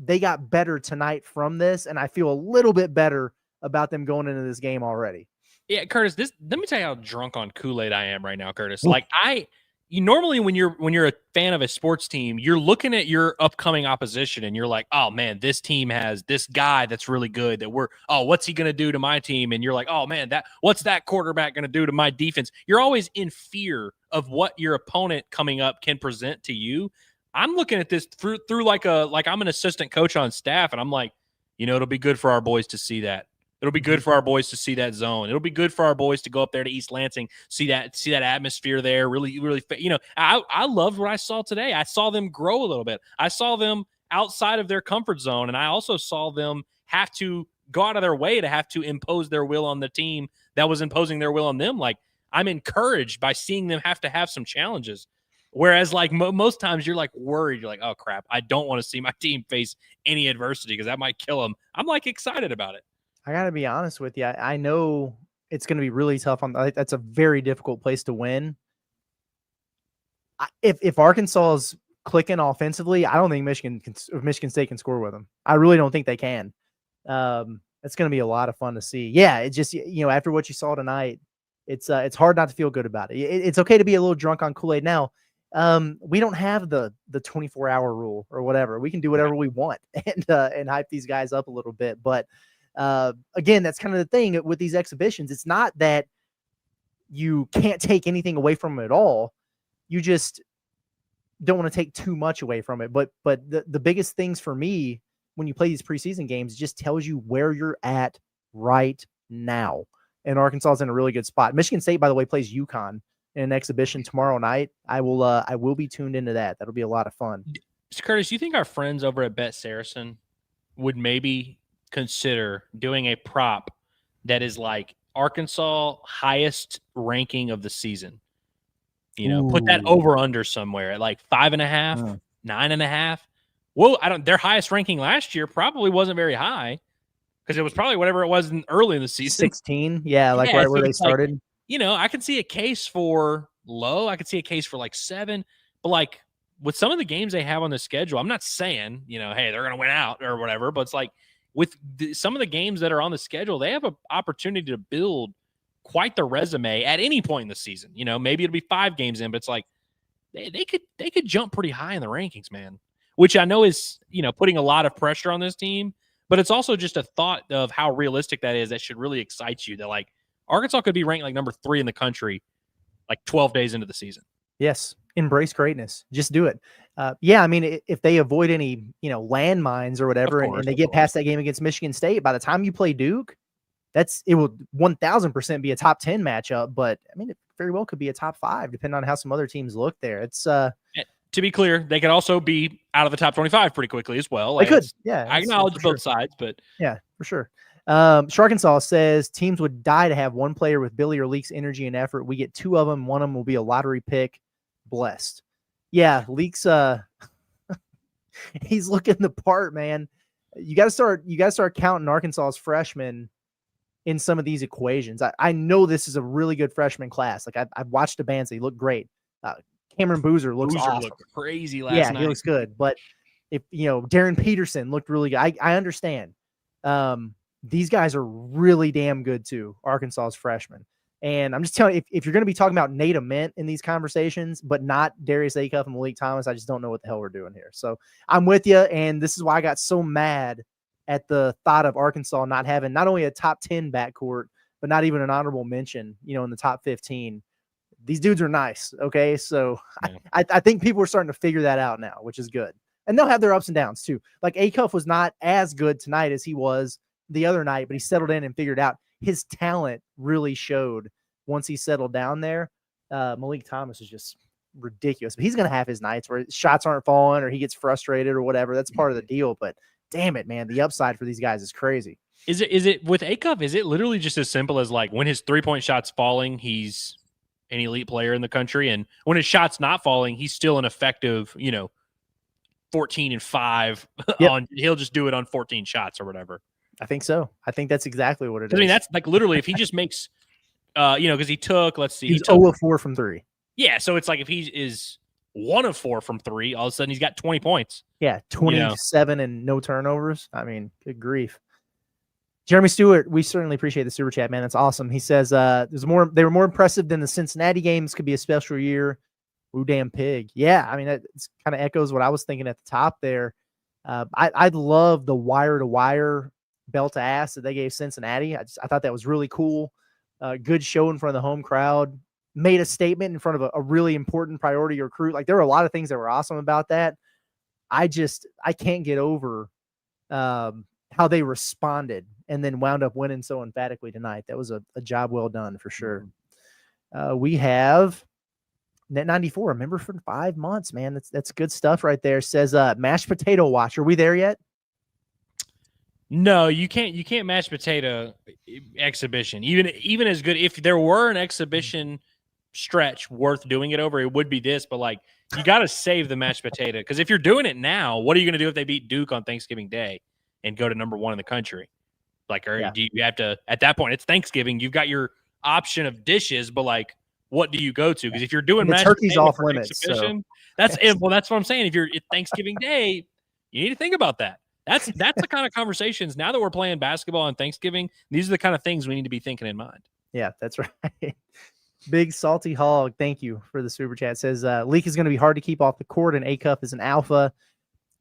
they got better tonight from this, and I feel a little bit better about them going into this game already. Yeah, Curtis, let me tell you how drunk on Kool-Aid I am right now, Curtis. Like you normally when you're a fan of a sports team, you're looking at your upcoming opposition and you're like, oh man, this team has this guy that's really good what's he going to do to my team? And you're like, oh man, what's that quarterback going to do to my defense? You're always in fear of what your opponent coming up can present to you. I'm looking at this through like I'm an assistant coach on staff, and I'm like, it'll be good for our boys to see that. It'll be good for our boys to see that zone. It'll be good for our boys to go up there to East Lansing, see that atmosphere there. Really, really, I loved what I saw today. I saw them grow a little bit. I saw them outside of their comfort zone, and I also saw them have to go out of their way to have to impose their will on the team that was imposing their will on them. Like, I'm encouraged by seeing them have to have some challenges. Whereas, like, most times you're, like, worried. You're like, oh, crap, I don't want to see my team face any adversity because that might kill them. I'm, like, excited about it. I got to be honest with you. I know it's going to be really tough. That's a very difficult place to win. If Arkansas is clicking offensively, I don't think Michigan State can score with them. I really don't think they can. It's going to be a lot of fun to see. Yeah, it just, after what you saw tonight, it's hard not to feel good about it. It's okay to be a little drunk on Kool-Aid now. We don't have the 24-hour rule or whatever. We can do whatever we want and hype these guys up a little bit. But again, that's kind of the thing with these exhibitions. It's not that you can't take anything away from them at all. You just don't want to take too much away from it, but the biggest things for me when you play these preseason games, it just tells you where you're at right now. And Arkansas is in a really good spot. Michigan State, by the way, plays UConn in an exhibition tomorrow night. I will be tuned into that. That'll be a lot of fun. Curtis, do you think our friends over at Bet Saracen would maybe consider doing a prop that is like Arkansas highest ranking of the season? Put that over under somewhere at like 5.5, 9.5. Well, their highest ranking last year probably wasn't very high because it was probably whatever it was early in the season. 16. Yeah, right so where they started. Like, I can see a case for low. I could see a case for like 7. But like with some of the games they have on the schedule, I'm not saying, hey, they're going to win out or whatever. But it's like with some of the games that are on the schedule, they have an opportunity to build quite the resume at any point in the season. Maybe it'll be 5 games in, but it's like they could jump pretty high in the rankings, man. Which I know is, putting a lot of pressure on this team, but it's also just a thought of how realistic that is. That should really excite you that like Arkansas could be ranked like number 3 in the country, like 12 days into the season. Yes. Embrace greatness. Just do it. I mean, if they avoid any, landmines or whatever, and they get past that game against Michigan State, by the time you play Duke, it will 1000% be a top 10 matchup, but I mean, it very well could be a top 5, depending on how some other teams look there. It's, to be clear, they could also be out of the top 25 pretty quickly as well. They could. Yeah. I acknowledge both sides, but yeah, for sure. Arkansas says teams would die to have one player with Billy or Leak's energy and effort. We get 2 of them. One of them will be a lottery pick. Blessed. Yeah. Leak's, he's looking the part, man. You got to start counting Arkansas's freshmen in some of these equations. I know this is a really good freshman class. Like I've watched the bands. They look great. Cameron Boozer looks awesome. Looked crazy last night. Yeah, he looks good. But if Darren Peterson looked really good. I understand. These guys are really damn good too, Arkansas's freshmen. And I'm just telling you, if you're going to be talking about Nate Ament in these conversations, but not Darius Acuff and Malik Thomas, I just don't know what the hell we're doing here. So I'm with you. And this is why I got so mad at the thought of Arkansas not having not only a top 10 backcourt, but not even an honorable mention, in the top 15. These dudes are nice. Okay. So yeah. I think people are starting to figure that out now, which is good. And they'll have their ups and downs too. Like Acuff was not as good tonight as he was the other night, but he settled in and figured out his talent really showed once he settled down there. Malik Thomas is just ridiculous, but he's going to have his nights where shots aren't falling or he gets frustrated or whatever. That's part of the deal, but damn it, man. The upside for these guys is crazy. Is it with Acuff? Is it literally just as simple as like when his 3-point shot's falling, he's an elite player in the country, and when his shot's not falling, he's still an effective, 14 and 5 on, he'll just do it on 14 shots or whatever. I think so. I think that's exactly what it is. I mean, that's like literally if he just makes, because he took, let's see, he's 0 of 4 from 3. Yeah, so it's like if he is 1 of 4 from 3, all of a sudden he's got 20 points. Yeah, 27 and no turnovers. I mean, good grief. Jeremy Stewart, we certainly appreciate the super chat, man. That's awesome. He says they were more impressive than the Cincinnati games. Could be a special year. Ooh, damn pig. Yeah, I mean, it kind of echoes what I was thinking at the top there. I love the wire-to-wire belt to ass that they gave Cincinnati. I thought that was really cool. Good show in front of the home crowd. Made a statement in front of a really important priority recruit. Like there were a lot of things that were awesome about that. I can't get over how they responded and then wound up winning so emphatically tonight. That was a job well done for sure. We have Net 94. Remember for 5 months, man. That's good stuff right there. Says mashed potato watch. Are we there yet? No, you can't mashed potato exhibition. Even as good, if there were an exhibition stretch worth doing it over, it would be this, but like you got to save the mashed potato, because if you're doing it now, what are you going to do if they beat Duke on Thanksgiving Day and go to number 1 in the country? Like, do you have to, at that point, it's Thanksgiving, you've got your option of dishes, but like, what do you go to? Because if you're doing mashed turkey's off limits, so. That's what I'm saying. If you're at Thanksgiving Day, you need to think about that. That's the kind of conversations now that we're playing basketball on Thanksgiving. These are the kind of things we need to be thinking in mind. Yeah, that's right. Big Salty Hog, thank you for the super chat. Says Leak is going to be hard to keep off the court, and Acuff is an alpha.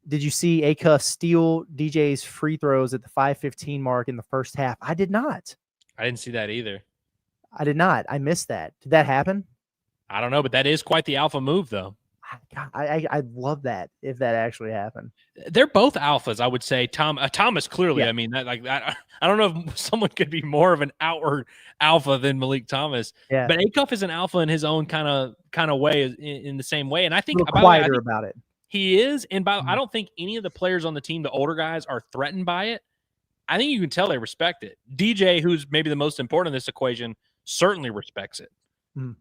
Did you see Acuff steal DJ's free throws at the 5:15 mark in the first half? I did not. I didn't see that either. I did not. I missed that. Did that happen? I don't know, but that is quite the alpha move, though. God, I'd love that if that actually happened. They're both alphas, I would say. Thomas clearly. Yeah. I mean, I don't know if someone could be more of an outward alpha than Malik Thomas. Yeah. But Acuff is an alpha in his own kind of way, in the same way. And I think, A little quieter about it. He is, and I don't think any of the players on the team, the older guys, are threatened by it. I think you can tell they respect it. DJ, who's maybe the most important in this equation, certainly respects it. Now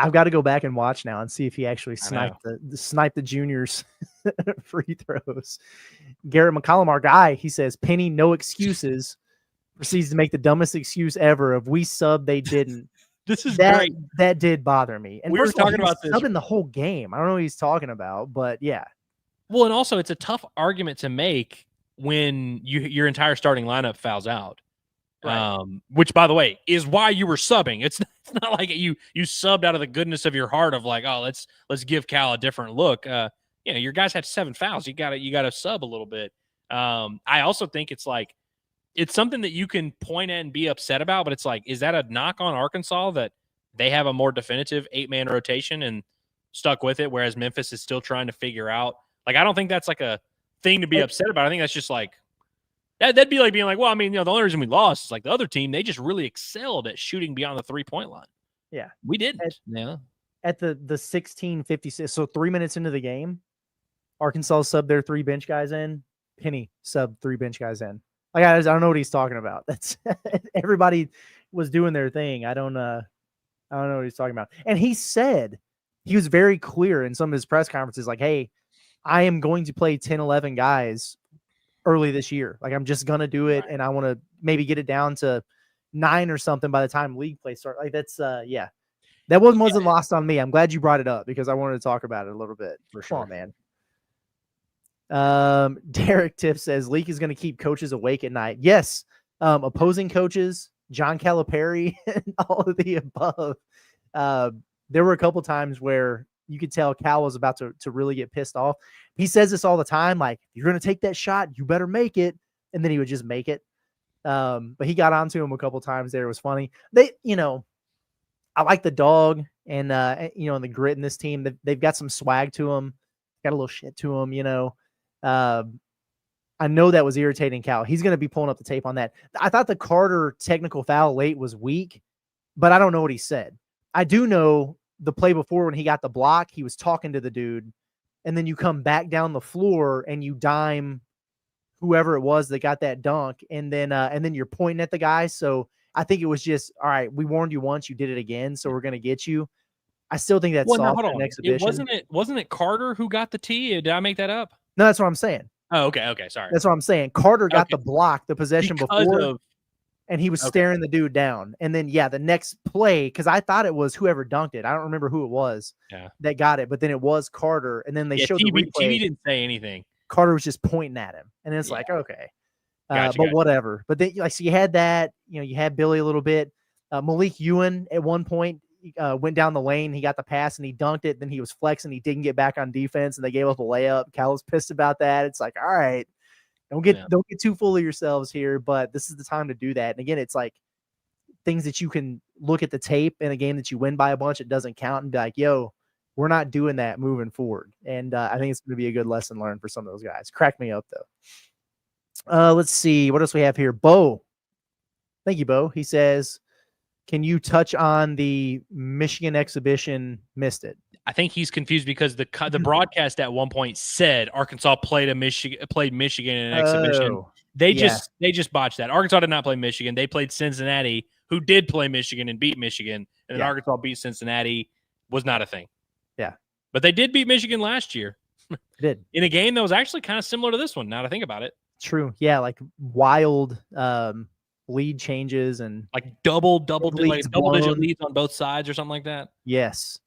I've got to go back and watch now and see if he actually sniped the juniors free throws. Garrett McCollum, our guy, he says, Penny, no excuses. Proceeds to make the dumbest excuse ever of we subbed, they didn't. This is great. That did bother me. And we were talking about this subbing the whole game. I don't know what he's talking about, but yeah. Well, and also it's a tough argument to make when your entire starting lineup fouls out. Right. Which, by the way, is why you were subbing. It's not like you subbed out of the goodness of your heart of like, oh, let's give Cal a different look. Your guys had 7 fouls. You gotta sub a little bit. I also think it's like, it's something that you can point at and be upset about, but it's like, is that a knock on Arkansas that they have a more definitive 8-man rotation and stuck with it, whereas Memphis is still trying to figure out? Like, I don't think that's like a thing to be upset about. I think that's just like, that'd be like being like, well, I mean, the only reason we lost is like the other team, they just really excelled at shooting beyond the 3-point line. Yeah. We didn't. At the 16:56, so 3 minutes into the game, Arkansas subbed their 3 bench guys in. Penny subbed 3 bench guys in. Like, I don't know what he's talking about. That's everybody was doing their thing. I don't know what he's talking about. And he said, he was very clear in some of his press conferences, like, hey, I am going to play 10, 11 guys early this year. Like, I'm just going to do it. Right. And I want to maybe get it down to 9 or something by the time league play starts. Like, that's, yeah. That wasn't lost on me. I'm glad you brought it up because I wanted to talk about it a little bit. For sure, man. Derek Tiff says Leak is going to keep coaches awake at night. Yes. Opposing coaches, John Calipari, and all of the above. There were a couple times where you could tell Cal was about to really get pissed off. He says this all the time, like, you're going to take that shot, you better make it. And then he would just make it. But he got onto him a couple times there. It was funny. I like the dog and the grit in this team. They've got some swag to them, got a little shit to them, I know that was irritating Cal. He's going to be pulling up the tape on that. I thought the Carter technical foul late was weak, but I don't know what he said. I do know the play before when he got the block, he was talking to the dude, and then you come back down the floor and you dime whoever it was that got that dunk, and then you're pointing at the guy. So I think it was just, all right, we warned you once, you did it again, so we're going to get you. I still think that's soft in an exhibition. Wasn't it Carter who got the tee? Did I make that up? No, that's what I'm saying. Oh, okay, sorry. That's what I'm saying. Carter got the block, the possession before, and he was staring the dude down. And then, the next play, because I thought it was whoever dunked it. I don't remember who it was that got it, but then it was Carter. And then they showed the replay. TV didn't say anything. Carter was just pointing at him, and it's like, okay, gotcha. Whatever. But then, so you had that. You had Billy a little bit. Malik Euan at one point went down the lane. He got the pass and he dunked it. Then he was flexing. He didn't get back on defense, and they gave up a layup. Cal was pissed about that. It's like, all right, don't get too full of yourselves here. But this is the time to do that. And again, it's like things that you can look at the tape in a game that you win by a bunch. It doesn't count, and be like, yo, we're not doing that moving forward. And I think it's going to be a good lesson learned for some of those guys. Crack me up though. Let's see what else we have here. Bo, thank you, Bo. He says, can you touch on the Michigan exhibition? Missed it. I think he's confused because the broadcast at one point said Arkansas played Michigan in an exhibition. They just botched that. Arkansas did not play Michigan. They played Cincinnati, who did play Michigan and beat Michigan. And then Arkansas beat Cincinnati. Was not a thing. Yeah. But they did beat Michigan last year. Did. In a game that was actually kind of similar to this one, now that I think about it. True. Yeah, like wild lead changes and like double-digit leads on both sides or something like that. Yes.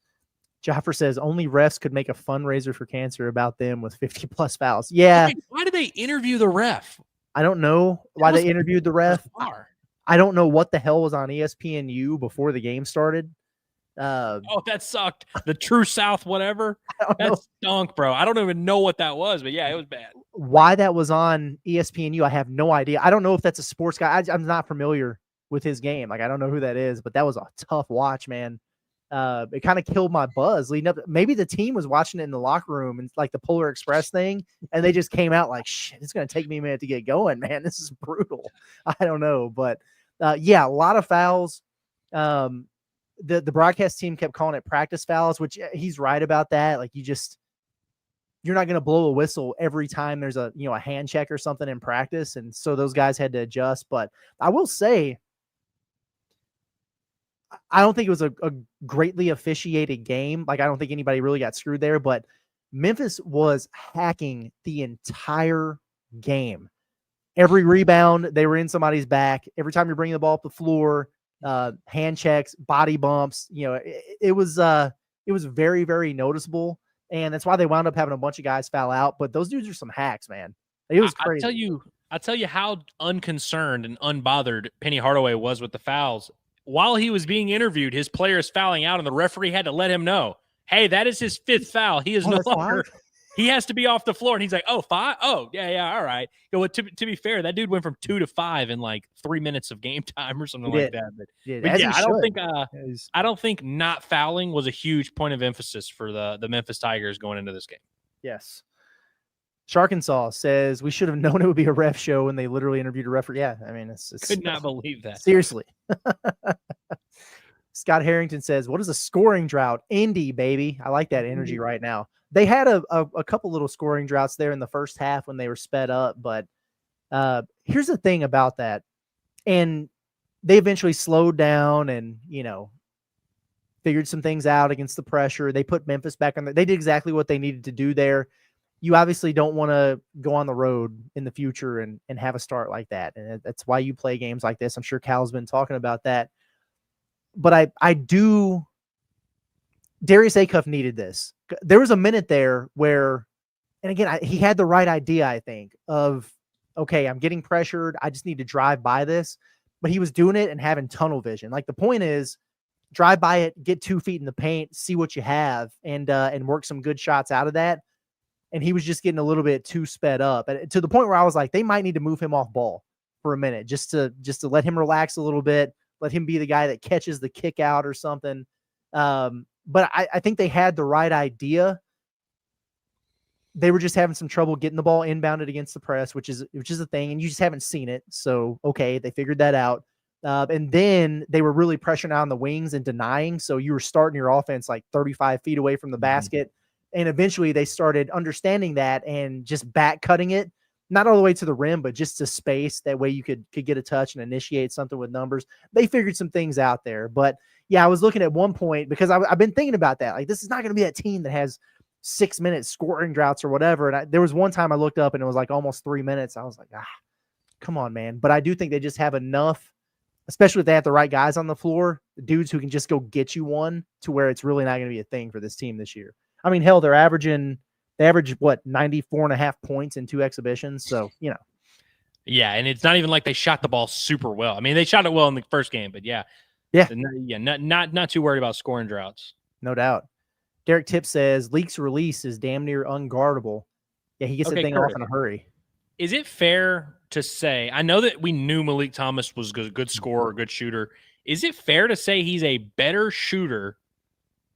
Joffer says only refs could make a fundraiser for cancer about them with 50+ fouls. Yeah. Why did they interview the ref? I don't know why they interviewed the ref. I don't know what the hell was on ESPNU before the game started. That sucked. The True South, whatever. That stunk, bro. I don't even know what that was, but yeah, it was bad. Why that was on ESPNU, I have no idea. I don't know if that's a sports guy. I'm not familiar with his game. Like, I don't know who that is, but that was a tough watch, man. it kind of killed my buzz leading up. Maybe the team was watching it in the locker room and like the Polar Express thing, and they just came out like, shit, it's going to take me a minute to get going, man. This is brutal. I don't know. But yeah, a lot of fouls. The broadcast team kept calling it practice fouls, which he's right about that. Like you're not going to blow a whistle every time there's a hand check or something in practice. And so those guys had to adjust. But I will say, I don't think it was a greatly officiated game. Like, I don't think anybody really got screwed there, but Memphis was hacking the entire game. Every rebound, they were in somebody's back. Every time you're bringing the ball up the floor, hand checks, body bumps, it was very, very noticeable. And that's why they wound up having a bunch of guys foul out. But those dudes are some hacks, man. It was crazy. I'll tell you how unconcerned and unbothered Penny Hardaway was with the fouls. While he was being interviewed, his player is fouling out, and the referee had to let him know, hey, that is his 5th foul. He is no longer – he has to be off the floor. And he's like, oh, 5? Oh, yeah, all right. Well, to be fair, that dude went from 2 to 5 in like 3 minutes of game time or something like that. But yeah, I don't think not fouling was a huge point of emphasis for the Memphis Tigers going into this game. Yes. Arkansas says we should have known it would be a ref show when they literally interviewed a referee. Yeah, I mean, it's could not believe that. Seriously. Scott Harrington says, what is a scoring drought? Indy, baby. I like that energy right now. They had a couple little scoring droughts there in the first half when they were sped up, but here's the thing about that. And they eventually slowed down and, figured some things out against the pressure. They put Memphis back on there. They did exactly what they needed to do there. You obviously don't want to go on the road in the future and have a start like that. And that's why you play games like this. I'm sure Cal's been talking about that. But I do. Darius Acuff needed this. There was a minute there where, and again, he had the right idea, I think, of, okay, I'm getting pressured. I just need to drive by this. But he was doing it and having tunnel vision. Like, the point is, drive by it, get 2 feet in the paint, see what you have, and work some good shots out of that. And he was just getting a little bit too sped up, and to the point where I was like, they might need to move him off ball for a minute, just to let him relax a little bit, let him be the guy that catches the kick out or something. But I think they had the right idea. They were just having some trouble getting the ball inbounded against the press, which is a thing, and you just haven't seen it. So, okay, they figured that out. And then they were really pressuring out on the wings and denying. So you were starting your offense like 35 feet away from the basket. And eventually they started understanding that and just back cutting it, not all the way to the rim, but just to space. That way you could get a touch and initiate something with numbers. They figured some things out there. But yeah, I was looking at one point because I've been thinking about that. Like, this is not going to be that team that has 6-minute scoring droughts or whatever. And there was one time I looked up and it was like almost 3 minutes. I was like, come on, man. But I do think they just have enough, especially if they have the right guys on the floor, dudes who can just go get you one, to where it's really not going to be a thing for this team this year. I mean, hell, they average 94.5 points in 2 exhibitions. So, Yeah. And it's not even like they shot the ball super well. I mean, they shot it well in the first game, but yeah. Not too worried about scoring droughts. No doubt. Derek Tipp says Leak's release is damn near unguardable. Yeah. He gets the thing off in a hurry. Is it fair to say, I know that we knew Malik Thomas was a good scorer, a good shooter. Is it fair to say he's a better shooter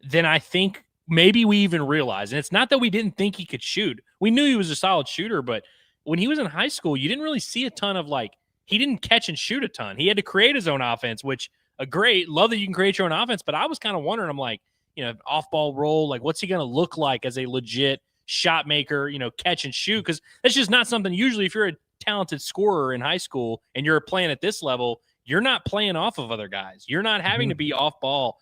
than I think maybe we even realized? And it's not that we didn't think he could shoot. We knew he was a solid shooter, but when he was in high school, you didn't really see a ton of he didn't catch and shoot a ton. He had to create his own offense, which love that you can create your own offense. But I was kind of wondering, I'm like, off ball roll, what's he going to look like as a legit shot maker, catch and shoot? Because that's just not something usually, if you're a talented scorer in high school and you're playing at this level, you're not playing off of other guys. You're not having to be off ball.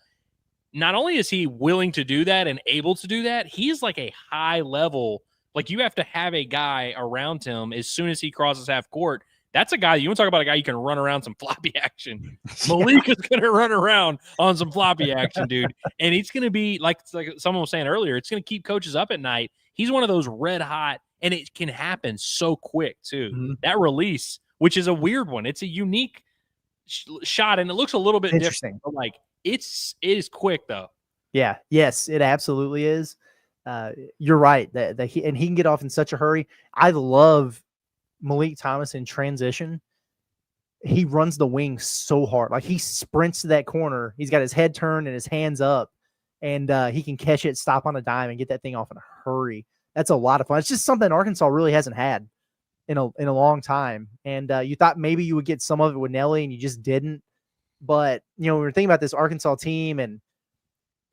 Not only is he willing to do that and able to do that, he's like a high level. Like, you have to have a guy around him as soon as he crosses half court. That's a guy, you want to talk about a guy you can run around some floppy action. Malik is going to run around on some floppy action, dude. And it's going to be, like someone was saying earlier, it's going to keep coaches up at night. He's one of those red hot, and it can happen so quick, too. That release, which is a weird one. It's a unique shot, and it looks a little bit different. But it is quick, though. Yeah. Yes, it absolutely is. You're right. And he can get off in such a hurry. I love Malik Thomas in transition. He runs the wing so hard. Like, he sprints to that corner. He's got his head turned and his hands up. and he can catch it, stop on a dime, and get that thing off in a hurry. That's a lot of fun. It's just something Arkansas really hasn't had in a long time. And you thought maybe you would get some of it with Nelly, and you just didn't. But when we were thinking about this Arkansas team, and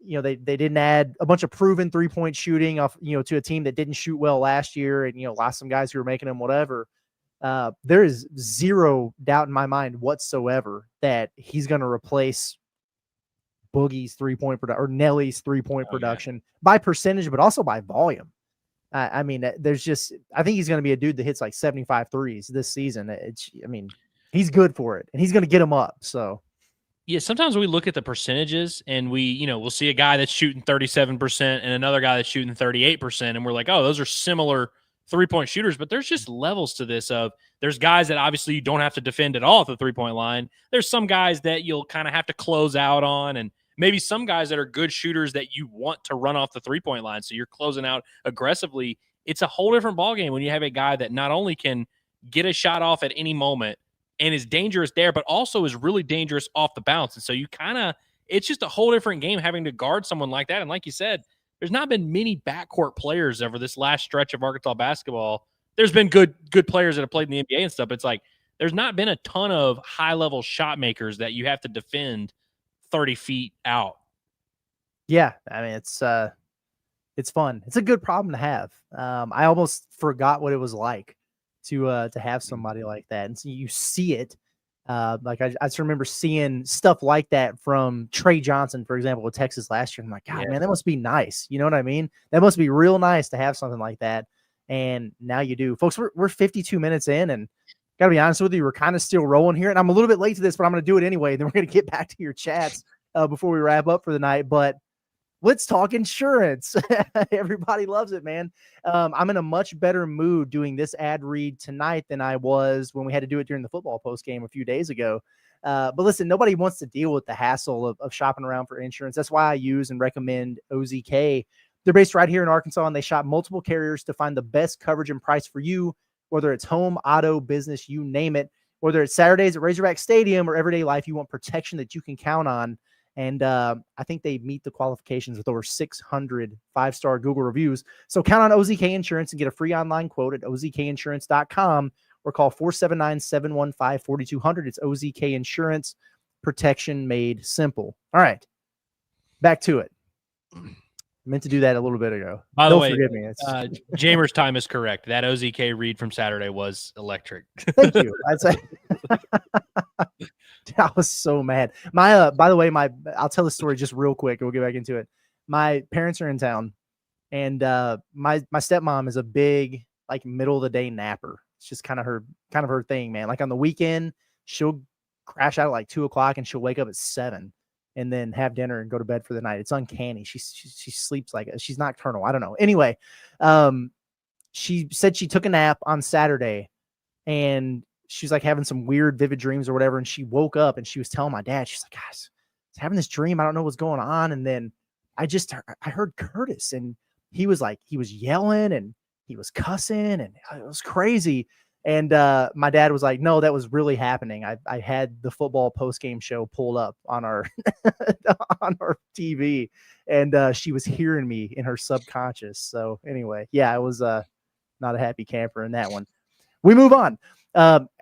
they didn't add a bunch of proven 3-point shooting off to a team that didn't shoot well last year, and lost some guys who were making them whatever. There is zero doubt in my mind whatsoever that he's going to replace Boogie's 3-point production or Nelly's 3-point production by percentage, but also by volume. I mean, I think he's going to be a dude that hits like 75 threes this season. He's good for it, and he's going to get them up. So, yeah, sometimes we look at the percentages and we'll see a guy that's shooting 37% and another guy that's shooting 38%. And we're like, oh, those are similar 3-point shooters, but there's just levels to this. There's guys that obviously you don't have to defend at all at the 3-point line. There's some guys that you'll kind of have to close out on, and maybe some guys that are good shooters that you want to run off the 3-point line. So you're closing out aggressively. It's a whole different ballgame when you have a guy that not only can get a shot off at any moment and is dangerous there, but also is really dangerous off the bounce. And so it's just a whole different game having to guard someone like that. And like you said, there's not been many backcourt players over this last stretch of Arkansas basketball. There's been good players that have played in the NBA and stuff. It's like there's not been a ton of high-level shot makers that you have to defend 30 feet out. Yeah, I mean, it's fun. It's a good problem to have. I almost forgot what it was like to have somebody like that, and so you see it. Like I just remember seeing stuff like that from Trey Johnson, for example, with Texas last year. I'm like, God, man, that must be nice. You know what I mean? That must be real nice to have something like that. And now you do, folks. We're 52 minutes in, and gotta be honest with you, we're kind of still rolling here. And I'm a little bit late to this, but I'm gonna do it anyway. Then we're gonna get back to your chats before we wrap up for the night. But let's talk insurance. Everybody loves it, man. I'm in a much better mood doing this ad read tonight than I was when we had to do it during the football post game a few days ago. But listen, nobody wants to deal with the hassle of shopping around for insurance. That's why I use and recommend OZK. They're based right here in Arkansas, and they shop multiple carriers to find the best coverage and price for you, whether it's home, auto, business, you name it. Whether it's Saturdays at Razorback Stadium or everyday life, you want protection that you can count on. And I think they meet the qualifications with over 600 5-star Google reviews. So count on OZK Insurance and get a free online quote at ozkinsurance.com or call 479-715-4200. It's OZK Insurance, protection made simple. All right, back to it. I meant to do that a little bit ago. By the way, forgive me. Jamer's time is correct. That OZK read from Saturday was electric. Thank you. I'd say I was so mad. My by the way, I'll tell the story just real quick and we'll get back into it. My parents are in town, and my stepmom is a big, like, middle of the day napper. It's just kind of her thing, man. Like on the weekend, she'll crash out at like 2:00 and she'll wake up at 7 and then have dinner and go to bed for the night. It's uncanny. She sleeps like she's nocturnal. I don't know. Anyway, she said she took a nap on Saturday, and she was like having some weird vivid dreams or whatever. And she woke up and she was telling my dad, she's like, guys, I was having this dream. I don't know what's going on. And then I heard Curtis, and he was yelling and he was cussing, and it was crazy. And my dad was like, no, that was really happening. I had the football post-game show pulled up on our on our TV, and she was hearing me in her subconscious. So anyway, yeah, I was not a happy camper in that one. We move on.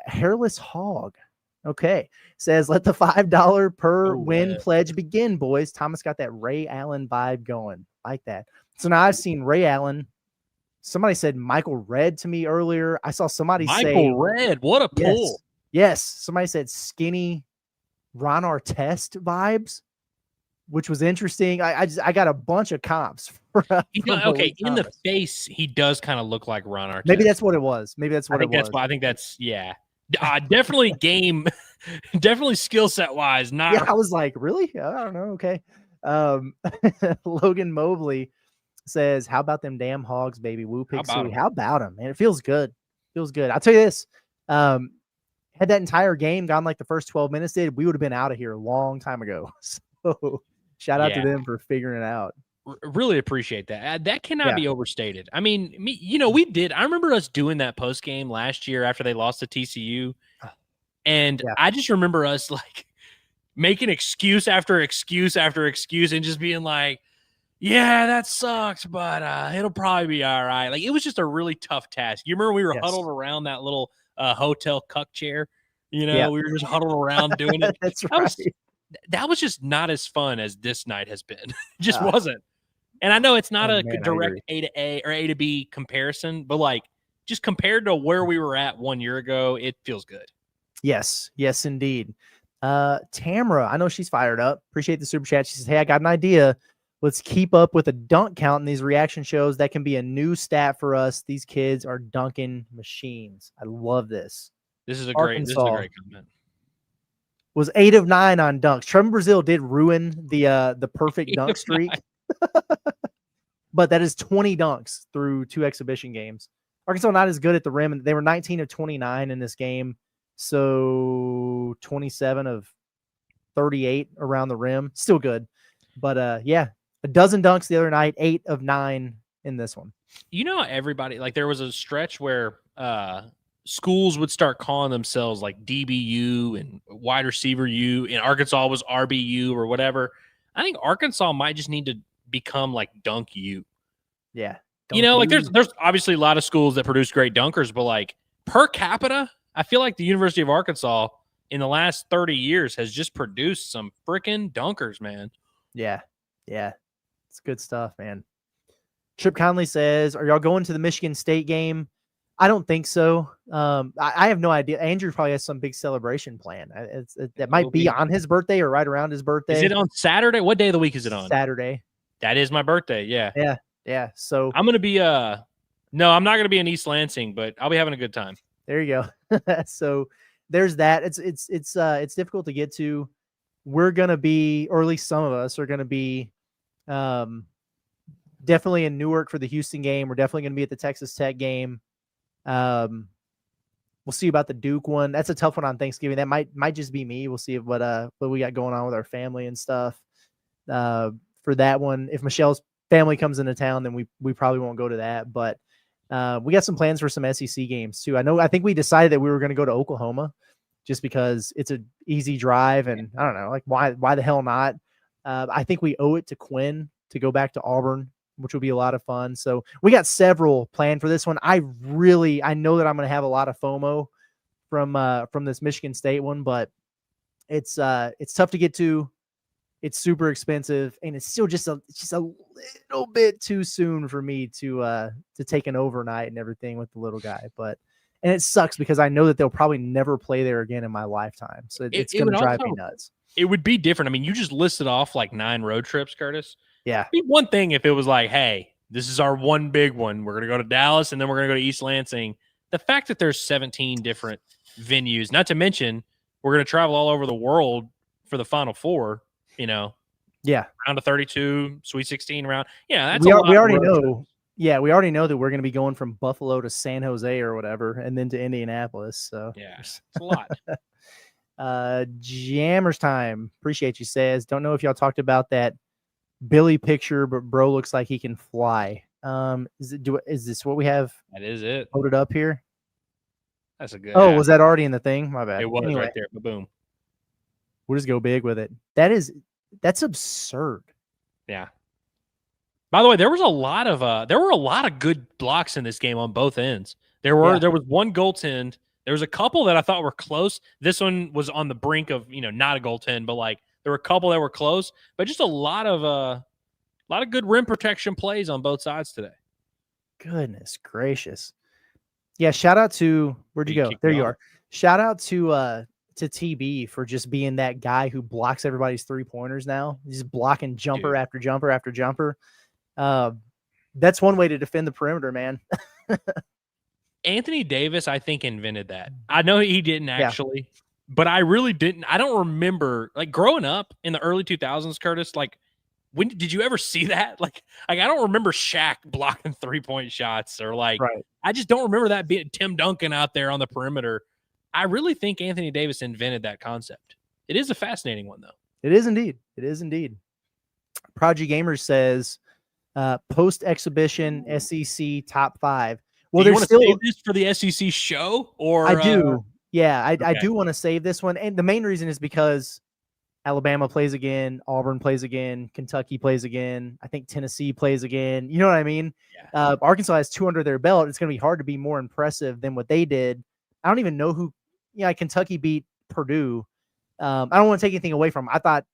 Hairless Hog, okay, says, let the $5 per win pledge begin, boys. Thomas got that Ray Allen vibe going. Like that. So now I've seen Ray Allen. Somebody said Michael Redd to me earlier. I saw somebody say Michael Redd. What a pull. Yes. Somebody said skinny Ron Artest vibes, which was interesting. I got a bunch of comps. Okay, in the face, he does kind of look like Ron Artest. Maybe that's what it was. I think that's, yeah. Definitely definitely skill set wise. Not. Yeah, I was like, really? I don't know. Okay. Logan Mobley says, how about them damn Hogs, baby? Woo pig suey. How about them, man? It feels good. Feels good. I'll tell you this. Had that entire game gone like the first 12 minutes did, we would have been out of here a long time ago. So shout out to them for figuring it out. Really appreciate that. That cannot be overstated. I mean, we did. I remember us doing that post game last year after they lost to TCU. And I just remember us like making excuse after excuse after excuse and just being like, yeah, that sucks, but it'll probably be all right. Like, it was just a really tough task. You remember we were Yes. huddled around that little hotel cuck chair? You know, Yeah. we were just huddled around doing it. That's That right. was just not as fun as this night has been. It just Ah. wasn't. And I know it's not Oh, a man, I direct agree. A to A or A to B comparison, but like just compared to where we were at 1 year ago, it feels good. Yes, yes, indeed. Tamara, I know she's fired up. Appreciate the super chat. She says, "Hey, I got an idea. Let's keep up with a dunk count in these reaction shows. That can be a new stat for us. These kids are dunking machines." I love this. This is a Arkansas great comment. was 8 of 9 on dunks. Trevor Brazil did ruin the perfect 8 dunk of streak, but that is 20 dunks through 2 exhibition games. Arkansas not as good at the rim, and they were 19 of 29 in this game, so 27 of 38 around the rim. Still good, but yeah, a dozen dunks the other night, 8 of 9 in this one. You know, everybody, like, there was a stretch where schools would start calling themselves like DBU and wide receiver U, and Arkansas was RBU or whatever. I think Arkansas might just need to become like Dunk U. Yeah. You know, like there's obviously a lot of schools that produce great dunkers, but like per capita, I feel like the University of Arkansas in the last 30 years has just produced some freaking dunkers, man. Yeah. Yeah. It's good stuff, man. Trip Conley says, "Are y'all going to the Michigan State game?" I don't think so. I have no idea. Andrew probably has some big celebration plan. That might be on his birthday or right around his birthday. Is it on Saturday? What day of the week is it on? Saturday. That is my birthday. Yeah. Yeah. Yeah. So I'm going to be, no, I'm not going to be in East Lansing, but I'll be having a good time. there you go. So there's that. It's difficult to get to. We're going to be, or at least some of us are going to be, definitely in Newark for the Houston game. We're definitely going to be at the Texas Tech game. We'll see about the Duke one. That's a tough one on Thanksgiving. That might just be me. We'll see what we got going on with our family and stuff. For that one, if Michelle's family comes into town, then we probably won't go to that. But we got some plans for some SEC games too. I think we decided that we were going to go to Oklahoma just because it's an easy drive, and I don't know, like why the hell not? I think we owe it to Quinn to go back to Auburn, which will be a lot of fun. So we got several planned for this one. I know that I'm going to have a lot of FOMO from this Michigan State one, but it's tough to get to. It's super expensive, and it's still just a little bit too soon for me to take an overnight and everything with the little guy. And it sucks because I know that they'll probably never play there again in my lifetime. So it's going to drive me nuts. It would be different. I mean, you just listed off like 9 road trips, Curtis. Yeah. It'd be one thing if it was like, hey, this is our one big one. We're going to go to Dallas, and then we're going to go to East Lansing. The fact that there's 17 different venues, not to mention we're going to travel all over the world for the Final Four, you know. Yeah. Round of 32, Sweet 16 round. Yeah, that's we already know. Yeah, we already know that we're going to be going from Buffalo to San Jose or whatever, and then to Indianapolis. So yeah, it's a lot. Jammers time. Appreciate you, says. Don't know if y'all talked about that Billy picture, but bro looks like he can fly. Is this what we have? That is it. Loaded up here. That's a good. Oh, was that already in the thing? My bad. It was anyway, right there. Boom. We'll just go big with it. That's absurd. Yeah. By the way, there were a lot of good blocks in this game on both ends. There was one goaltend. There was a couple that I thought were close. This one was on the brink of, not a goaltend, but like there were a couple that were close, but just a lot of good rim protection plays on both sides today. Goodness gracious. Yeah, shout out to, where'd you go? There you are. Shout out to TB for just being that guy who blocks everybody's 3-pointers now. He's blocking jumper after jumper after jumper. That's one way to defend the perimeter, man. Anthony Davis, I think, invented that. I know he didn't actually, but I really didn't. I don't remember, like, growing up in the early 2000s, Curtis, like, when did you ever see that? Like I don't remember Shaq blocking 3-point shots or like, I just don't remember that being Tim Duncan out there on the perimeter. I really think Anthony Davis invented that concept. It is a fascinating one, though. It is indeed. It is indeed. Prodigy Gamers says, post-exhibition SEC top 5. Well, do you want to save this for the SEC show? Or I do. Yeah, I do want to save this one. And the main reason is because Alabama plays again, Auburn plays again, Kentucky plays again. I think Tennessee plays again. You know what I mean? Yeah. Arkansas has 2 under their belt. It's going to be hard to be more impressive than what they did. I don't even know who. Yeah, Kentucky beat Purdue. I don't want to take anything away from them. I thought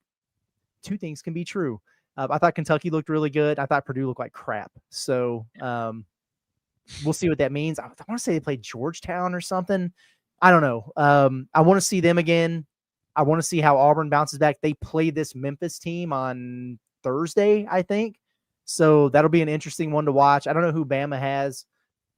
2 things can be true. I thought Kentucky looked really good. I thought Purdue looked like crap. So we'll see what that means. I want to say they played Georgetown or something. I don't know. I want to see them again. I want to see how Auburn bounces back. They play this Memphis team on Thursday, I think. So that'll be an interesting one to watch. I don't know who Bama has.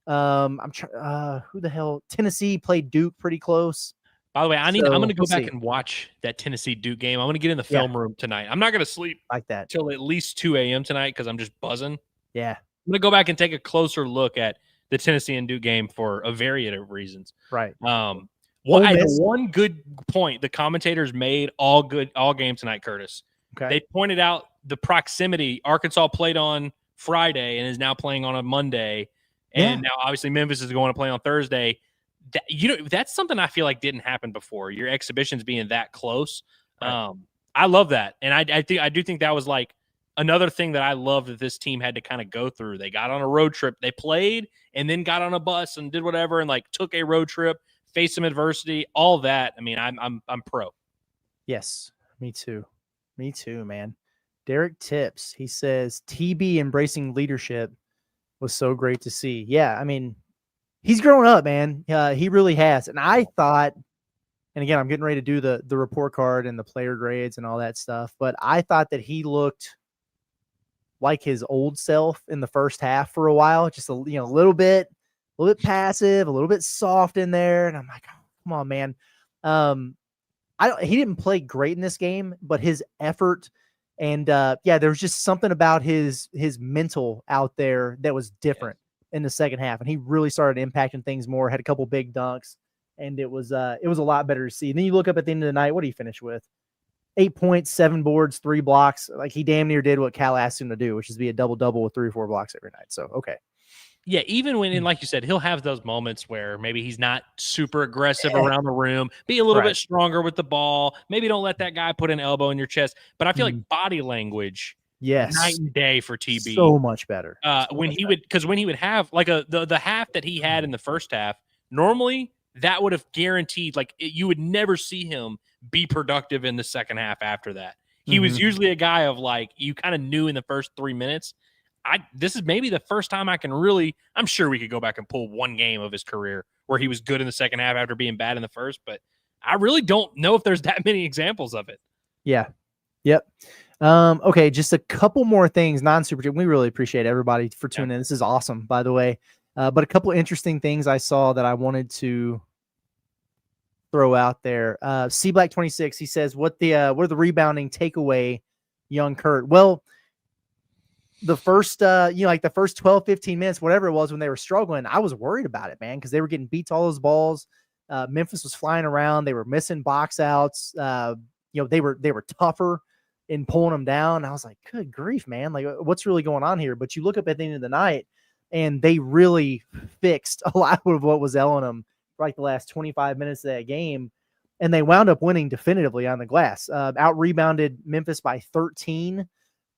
Who the hell? Tennessee played Duke pretty close. By the way, I'm going to go back and watch that Tennessee Duke game. I'm going to get in the film room tonight. I'm not going to sleep like that till at least 2 a.m. tonight because I'm just buzzing. Yeah. I'm going to go back and take a closer look at the Tennessee and Duke game for a variety of reasons. Right. One good point the commentators made all game tonight, Curtis. Okay. They pointed out the proximity. Arkansas played on Friday and is now playing on a Monday. And now obviously Memphis is going to play on Thursday. That's something I feel like didn't happen before. Your exhibitions being that close. Right. I love that. And I do think that was like another thing that I love that this team had to kind of go through. They got on a road trip. They played and then got on a bus and did whatever and like took a road trip, faced some adversity, all that. I mean, I'm pro. Yes, me too. Me too, man. Derek Tips, he says TB embracing leadership was so great to see. Yeah, I mean, he's grown up, man. He really has. And I thought, and again, I'm getting ready to do the report card and the player grades and all that stuff, but I thought that he looked like his old self in the first half for a while, just a little bit passive, a little bit soft in there. And I'm like, oh, come on, man. He didn't play great in this game, but his effort and there was just something about his mental out there that was different in the second half. And he really started impacting things more, had a couple big dunks, and it was a lot better to see. And then you look up at the end of the night, what did he finish with? 8 points, 7 boards, 3 blocks. Like he damn near did what Cal asked him to do, which is be a double-double with 3 or 4 blocks every night. So, okay. Yeah, even when, and like you said, he'll have those moments where maybe he's not super aggressive around the room, be a little bit stronger with the ball. Maybe don't let that guy put an elbow in your chest. But I feel like body language, night and day for TB. So much better. When he would have like the half that he had in the first half, normally that would have guaranteed you would never see him be productive in the second half after that. He was usually a guy of you kind of knew in the first 3 minutes. This is maybe the first time I can really, I'm sure we could go back and pull one game of his career where he was good in the second half after being bad in the first, but I really don't know if there's that many examples of it. Yeah. Yep. Okay. Just a couple more things, non-super. We really appreciate everybody for tuning in. This is awesome, by the way. But a couple interesting things I saw that I wanted to throw out there. C Black 26, he says, what are the rebounding takeaway, young Kurt? Well, the first, the first 12, 15 minutes, whatever it was when they were struggling, I was worried about it, man, because they were getting beat to all those balls. Memphis was flying around. They were missing box outs. They were tougher in pulling them down. I was like, good grief, man. Like, what's really going on here? But you look up at the end of the night, and they really fixed a lot of what was ailing them for the last 25 minutes of that game. And they wound up winning definitively on the glass. Out-rebounded Memphis by 13.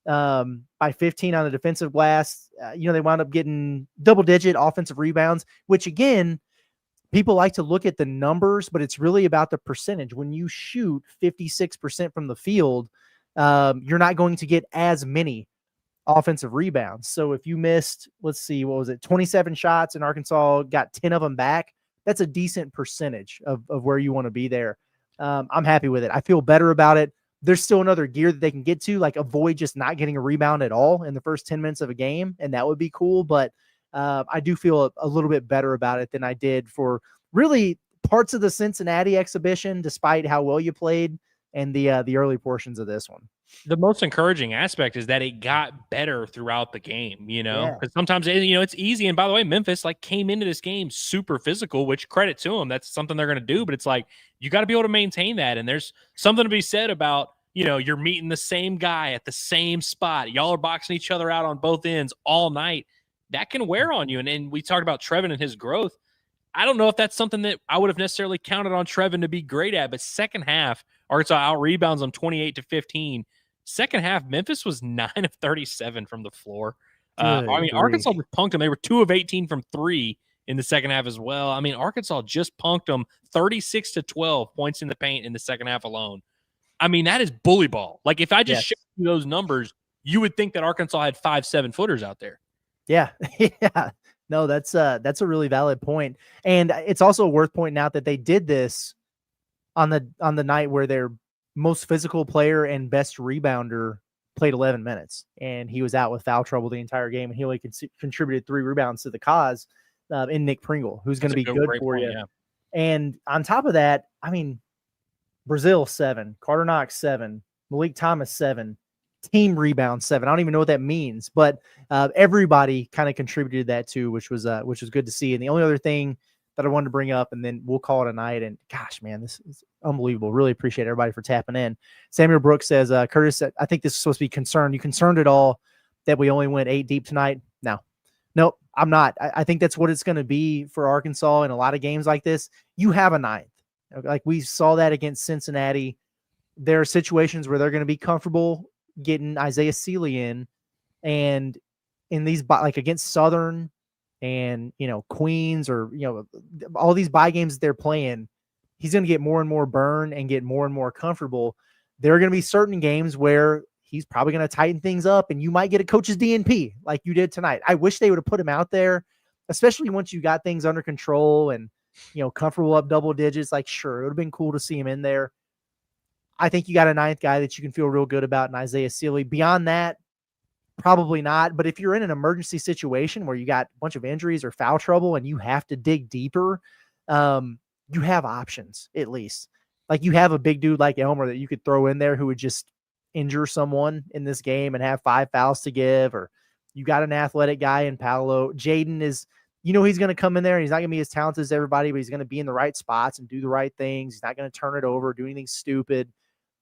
By 15 on the defensive glass. They wound up getting double-digit offensive rebounds, which, again, people like to look at the numbers, but it's really about the percentage. When you shoot 56% from the field, you're not going to get as many offensive rebounds. So if you missed, 27 shots and Arkansas got 10 of them back, that's a decent percentage of where you want to be there. I'm happy with it. I feel better about it. There's still another gear that they can get to, avoid just not getting a rebound at all in the first 10 minutes of a game, and that would be cool. But I do feel a little bit better about it than I did for really parts of the Cincinnati exhibition, despite how well you played, and the early portions of this one. The most encouraging aspect is that it got better throughout the game, because sometimes, it's easy. And by the way, Memphis came into this game super physical, which credit to them. That's something they're going to do, but it's you got to be able to maintain that. And there's something to be said about, you're meeting the same guy at the same spot. Y'all are boxing each other out on both ends all night. That can wear on you. And we talked about Trevin and his growth. I don't know if that's something that I would have necessarily counted on Trevin to be great at, but second half, Arkansas out rebounds them 28-15. Second half, Memphis was 9 of 37 from the floor. Arkansas just punked them. They were 2 of 18 from 3 in the second half as well. I mean, Arkansas just punked them 36-12 points in the paint in the second half alone. I mean, that is bully ball. Like, if I just showed you those numbers, you would think that Arkansas had 5 7-footers out there. Yeah. Yeah. No, that's a really valid point. And it's also worth pointing out that they did this on the night where their most physical player and best rebounder played 11 minutes, and he was out with foul trouble the entire game, and he only contributed 3 rebounds to the cause in Nick Pringle, who's going to be good for you. Yeah. And on top of that, I mean, Brazil 7, Carter Knox 7, Malik Thomas 7, team rebound 7. I don't even know what that means, but everybody kind of contributed that too, which was good to see. And the only other thing that I wanted to bring up, and then we'll call it a night. And gosh, man, this is unbelievable. Really appreciate everybody for tapping in. Samuel Brooks says, Curtis, I think this is supposed to be concerned. You concerned at all that we only went 8 deep tonight? Nope, I'm not. I think that's what it's going to be for Arkansas in a lot of games like this. You have a 9th. Like we saw that against Cincinnati. There are situations where they're going to be comfortable getting Isaiah Sealy in, and in these, like against Southern and, Queens, or, all these bye games that they're playing, he's going to get more and more burn and get more and more comfortable. There are going to be certain games where he's probably going to tighten things up, and you might get a coach's DNP like you did tonight. I wish they would have put him out there, especially once you got things under control and, comfortable up double digits. Like, sure, it would have been cool to see him in there. I think you got a 9th guy that you can feel real good about in Isaiah Sealy. Beyond that, probably not. But if you're in an emergency situation where you got a bunch of injuries or foul trouble and you have to dig deeper, you have options at least. Like, you have a big dude like Elmer that you could throw in there who would just injure someone in this game and have 5 fouls to give, or you got an athletic guy in Paolo. Jaden is, he's going to come in there and he's not going to be as talented as everybody, but he's going to be in the right spots and do the right things. He's not going to turn it over, do anything stupid.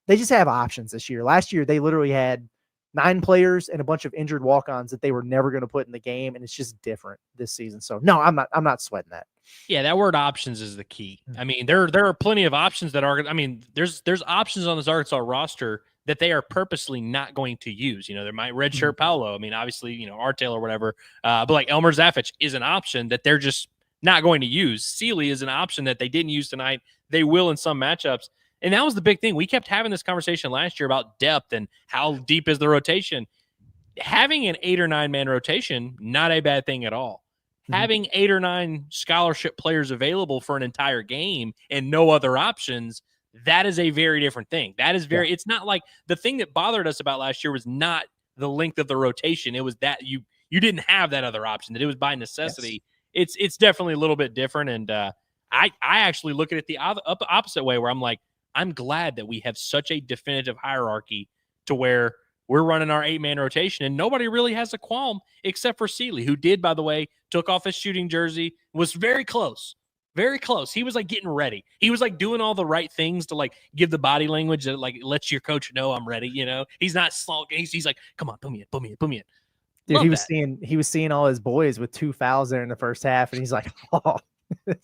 They just have options this year. Last year, they literally had 9 players and a bunch of injured walk-ons that they were never going to put in the game, and it's just different this season. So no, I'm not sweating that. Yeah, that word options is the key. I mean, there are plenty of options that are. I mean, there's options on this Arkansas roster that they are purposely not going to use. There might redshirt Paolo. I mean, obviously, Artail or whatever. But like Elmer Zafich is an option that they're just not going to use. Sealy is an option that they didn't use tonight. They will in some matchups. And that was the big thing. We kept having this conversation last year about depth and how deep is the rotation. Having an 8 or 9 man rotation, not a bad thing at all. Mm-hmm. Having 8 or 9 scholarship players available for an entire game and no other options, that is a very different thing. That is very, it's not like the thing that bothered us about last year was not the length of the rotation. It was that you didn't have that other option, that it was by necessity. Yes. It's definitely a little bit different. And I actually look at it the opposite way, where I'm like, I'm glad that we have such a definitive hierarchy to where we're running our 8-man rotation and nobody really has a qualm except for Sealy, who did, by the way, took off his shooting jersey, was very close. Very close. He was like getting ready. He was like doing all the right things to like give the body language that like lets your coach know I'm ready. He's not sulking. He's like, come on, put me in. Dude, he was seeing all his boys with 2 fouls there in the first half, and he's like, oh, this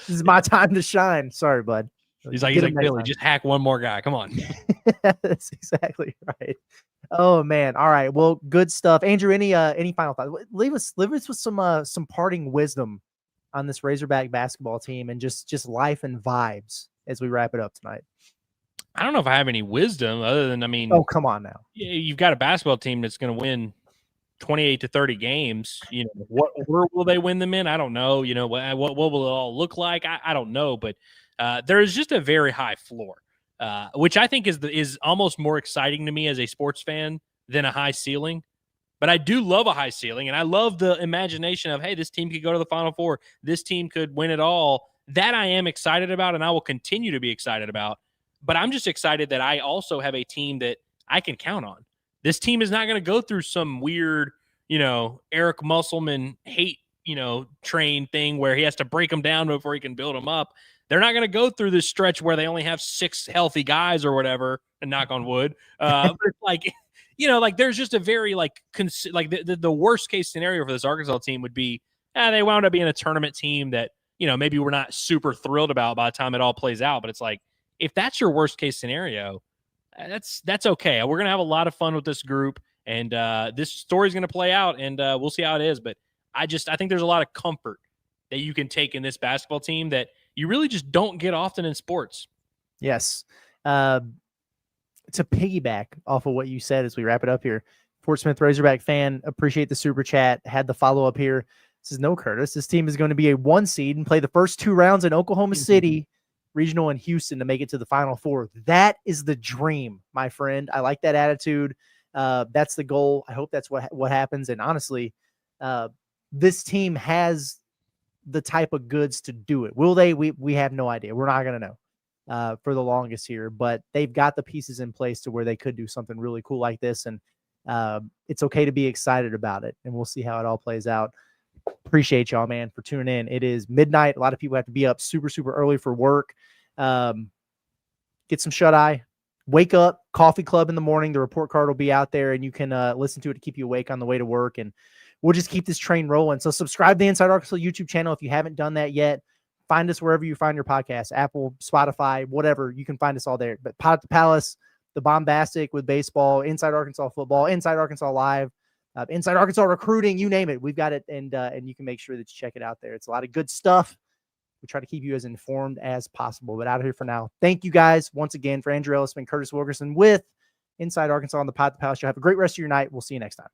is my time to shine. Sorry, bud. He's like, Billy, just hack one more guy. Come on. That's exactly right. Oh man. All right. Well, good stuff. Andrew, any final thoughts? Leave us with some parting wisdom on this Razorback basketball team and just life and vibes as we wrap it up tonight. I don't know if I have any wisdom other than, oh, come on now. You've got a basketball team that's going to win 28 to 30 games. What order will they win them in? I don't know. What will it all look like? I don't know, but there is just a very high floor, which I think is almost more exciting to me as a sports fan than a high ceiling. But I do love a high ceiling, and I love the imagination of, hey, this team could go to the Final Four. This team could win it all. That I am excited about, and I will continue to be excited about. But I'm just excited that I also have a team that I can count on. This team is not going to go through some weird, Eric Musselman hate, train thing where he has to break them down before he can build them up. They're not going to go through this stretch where they only have 6 healthy guys or whatever, and knock on wood. But it's like, there's just a very the worst case scenario for this Arkansas team would be, they wound up being a tournament team that, maybe we're not super thrilled about by the time it all plays out. But it's like, If that's your worst case scenario, that's okay. We're gonna have a lot of fun with this group, and this story's gonna play out, and we'll see how it is. But I think there's a lot of comfort that you can take in this basketball team that you really just don't get often in sports. Yes. To piggyback off of what you said as we wrap it up here, Fort Smith Razorback fan, appreciate the super chat. Had the follow up here. Says, no, Curtis, this team is going to be a 1 seed and play the first 2 rounds in Oklahoma City, regional, and Houston to make it to the Final Four. That is the dream, my friend. I like that attitude. That's the goal. I hope that's what happens. And honestly, this team has the type of goods to do it. Will they? We have no idea. We're not going to know for the longest here, but they've got the pieces in place to where they could do something really cool like this. And it's okay to be excited about it, and we'll see how it all plays out. Appreciate y'all, man, for tuning in. It is midnight. A lot of people have to be up super, super early for work. Get some shut-eye. Wake up, coffee club in the morning. The report card will be out there, and you can listen to it to keep you awake on the way to work. And we'll just keep this train rolling. So subscribe to the Inside Arkansas YouTube channel if you haven't done that yet. Find us wherever you find your podcasts, Apple, Spotify, whatever. You can find us all there. But Pod at the Palace, the Bombastic with baseball, Inside Arkansas football, Inside Arkansas Live, Inside Arkansas recruiting, you name it. We've got it, and you can make sure that you check it out there. It's a lot of good stuff. We try to keep you as informed as possible. But out of here for now. Thank you guys once again. For Andrew Ellis and Curtis Wilkerson with Inside Arkansas on the Pod at the Palace. You'll have a great rest of your night. We'll see you next time.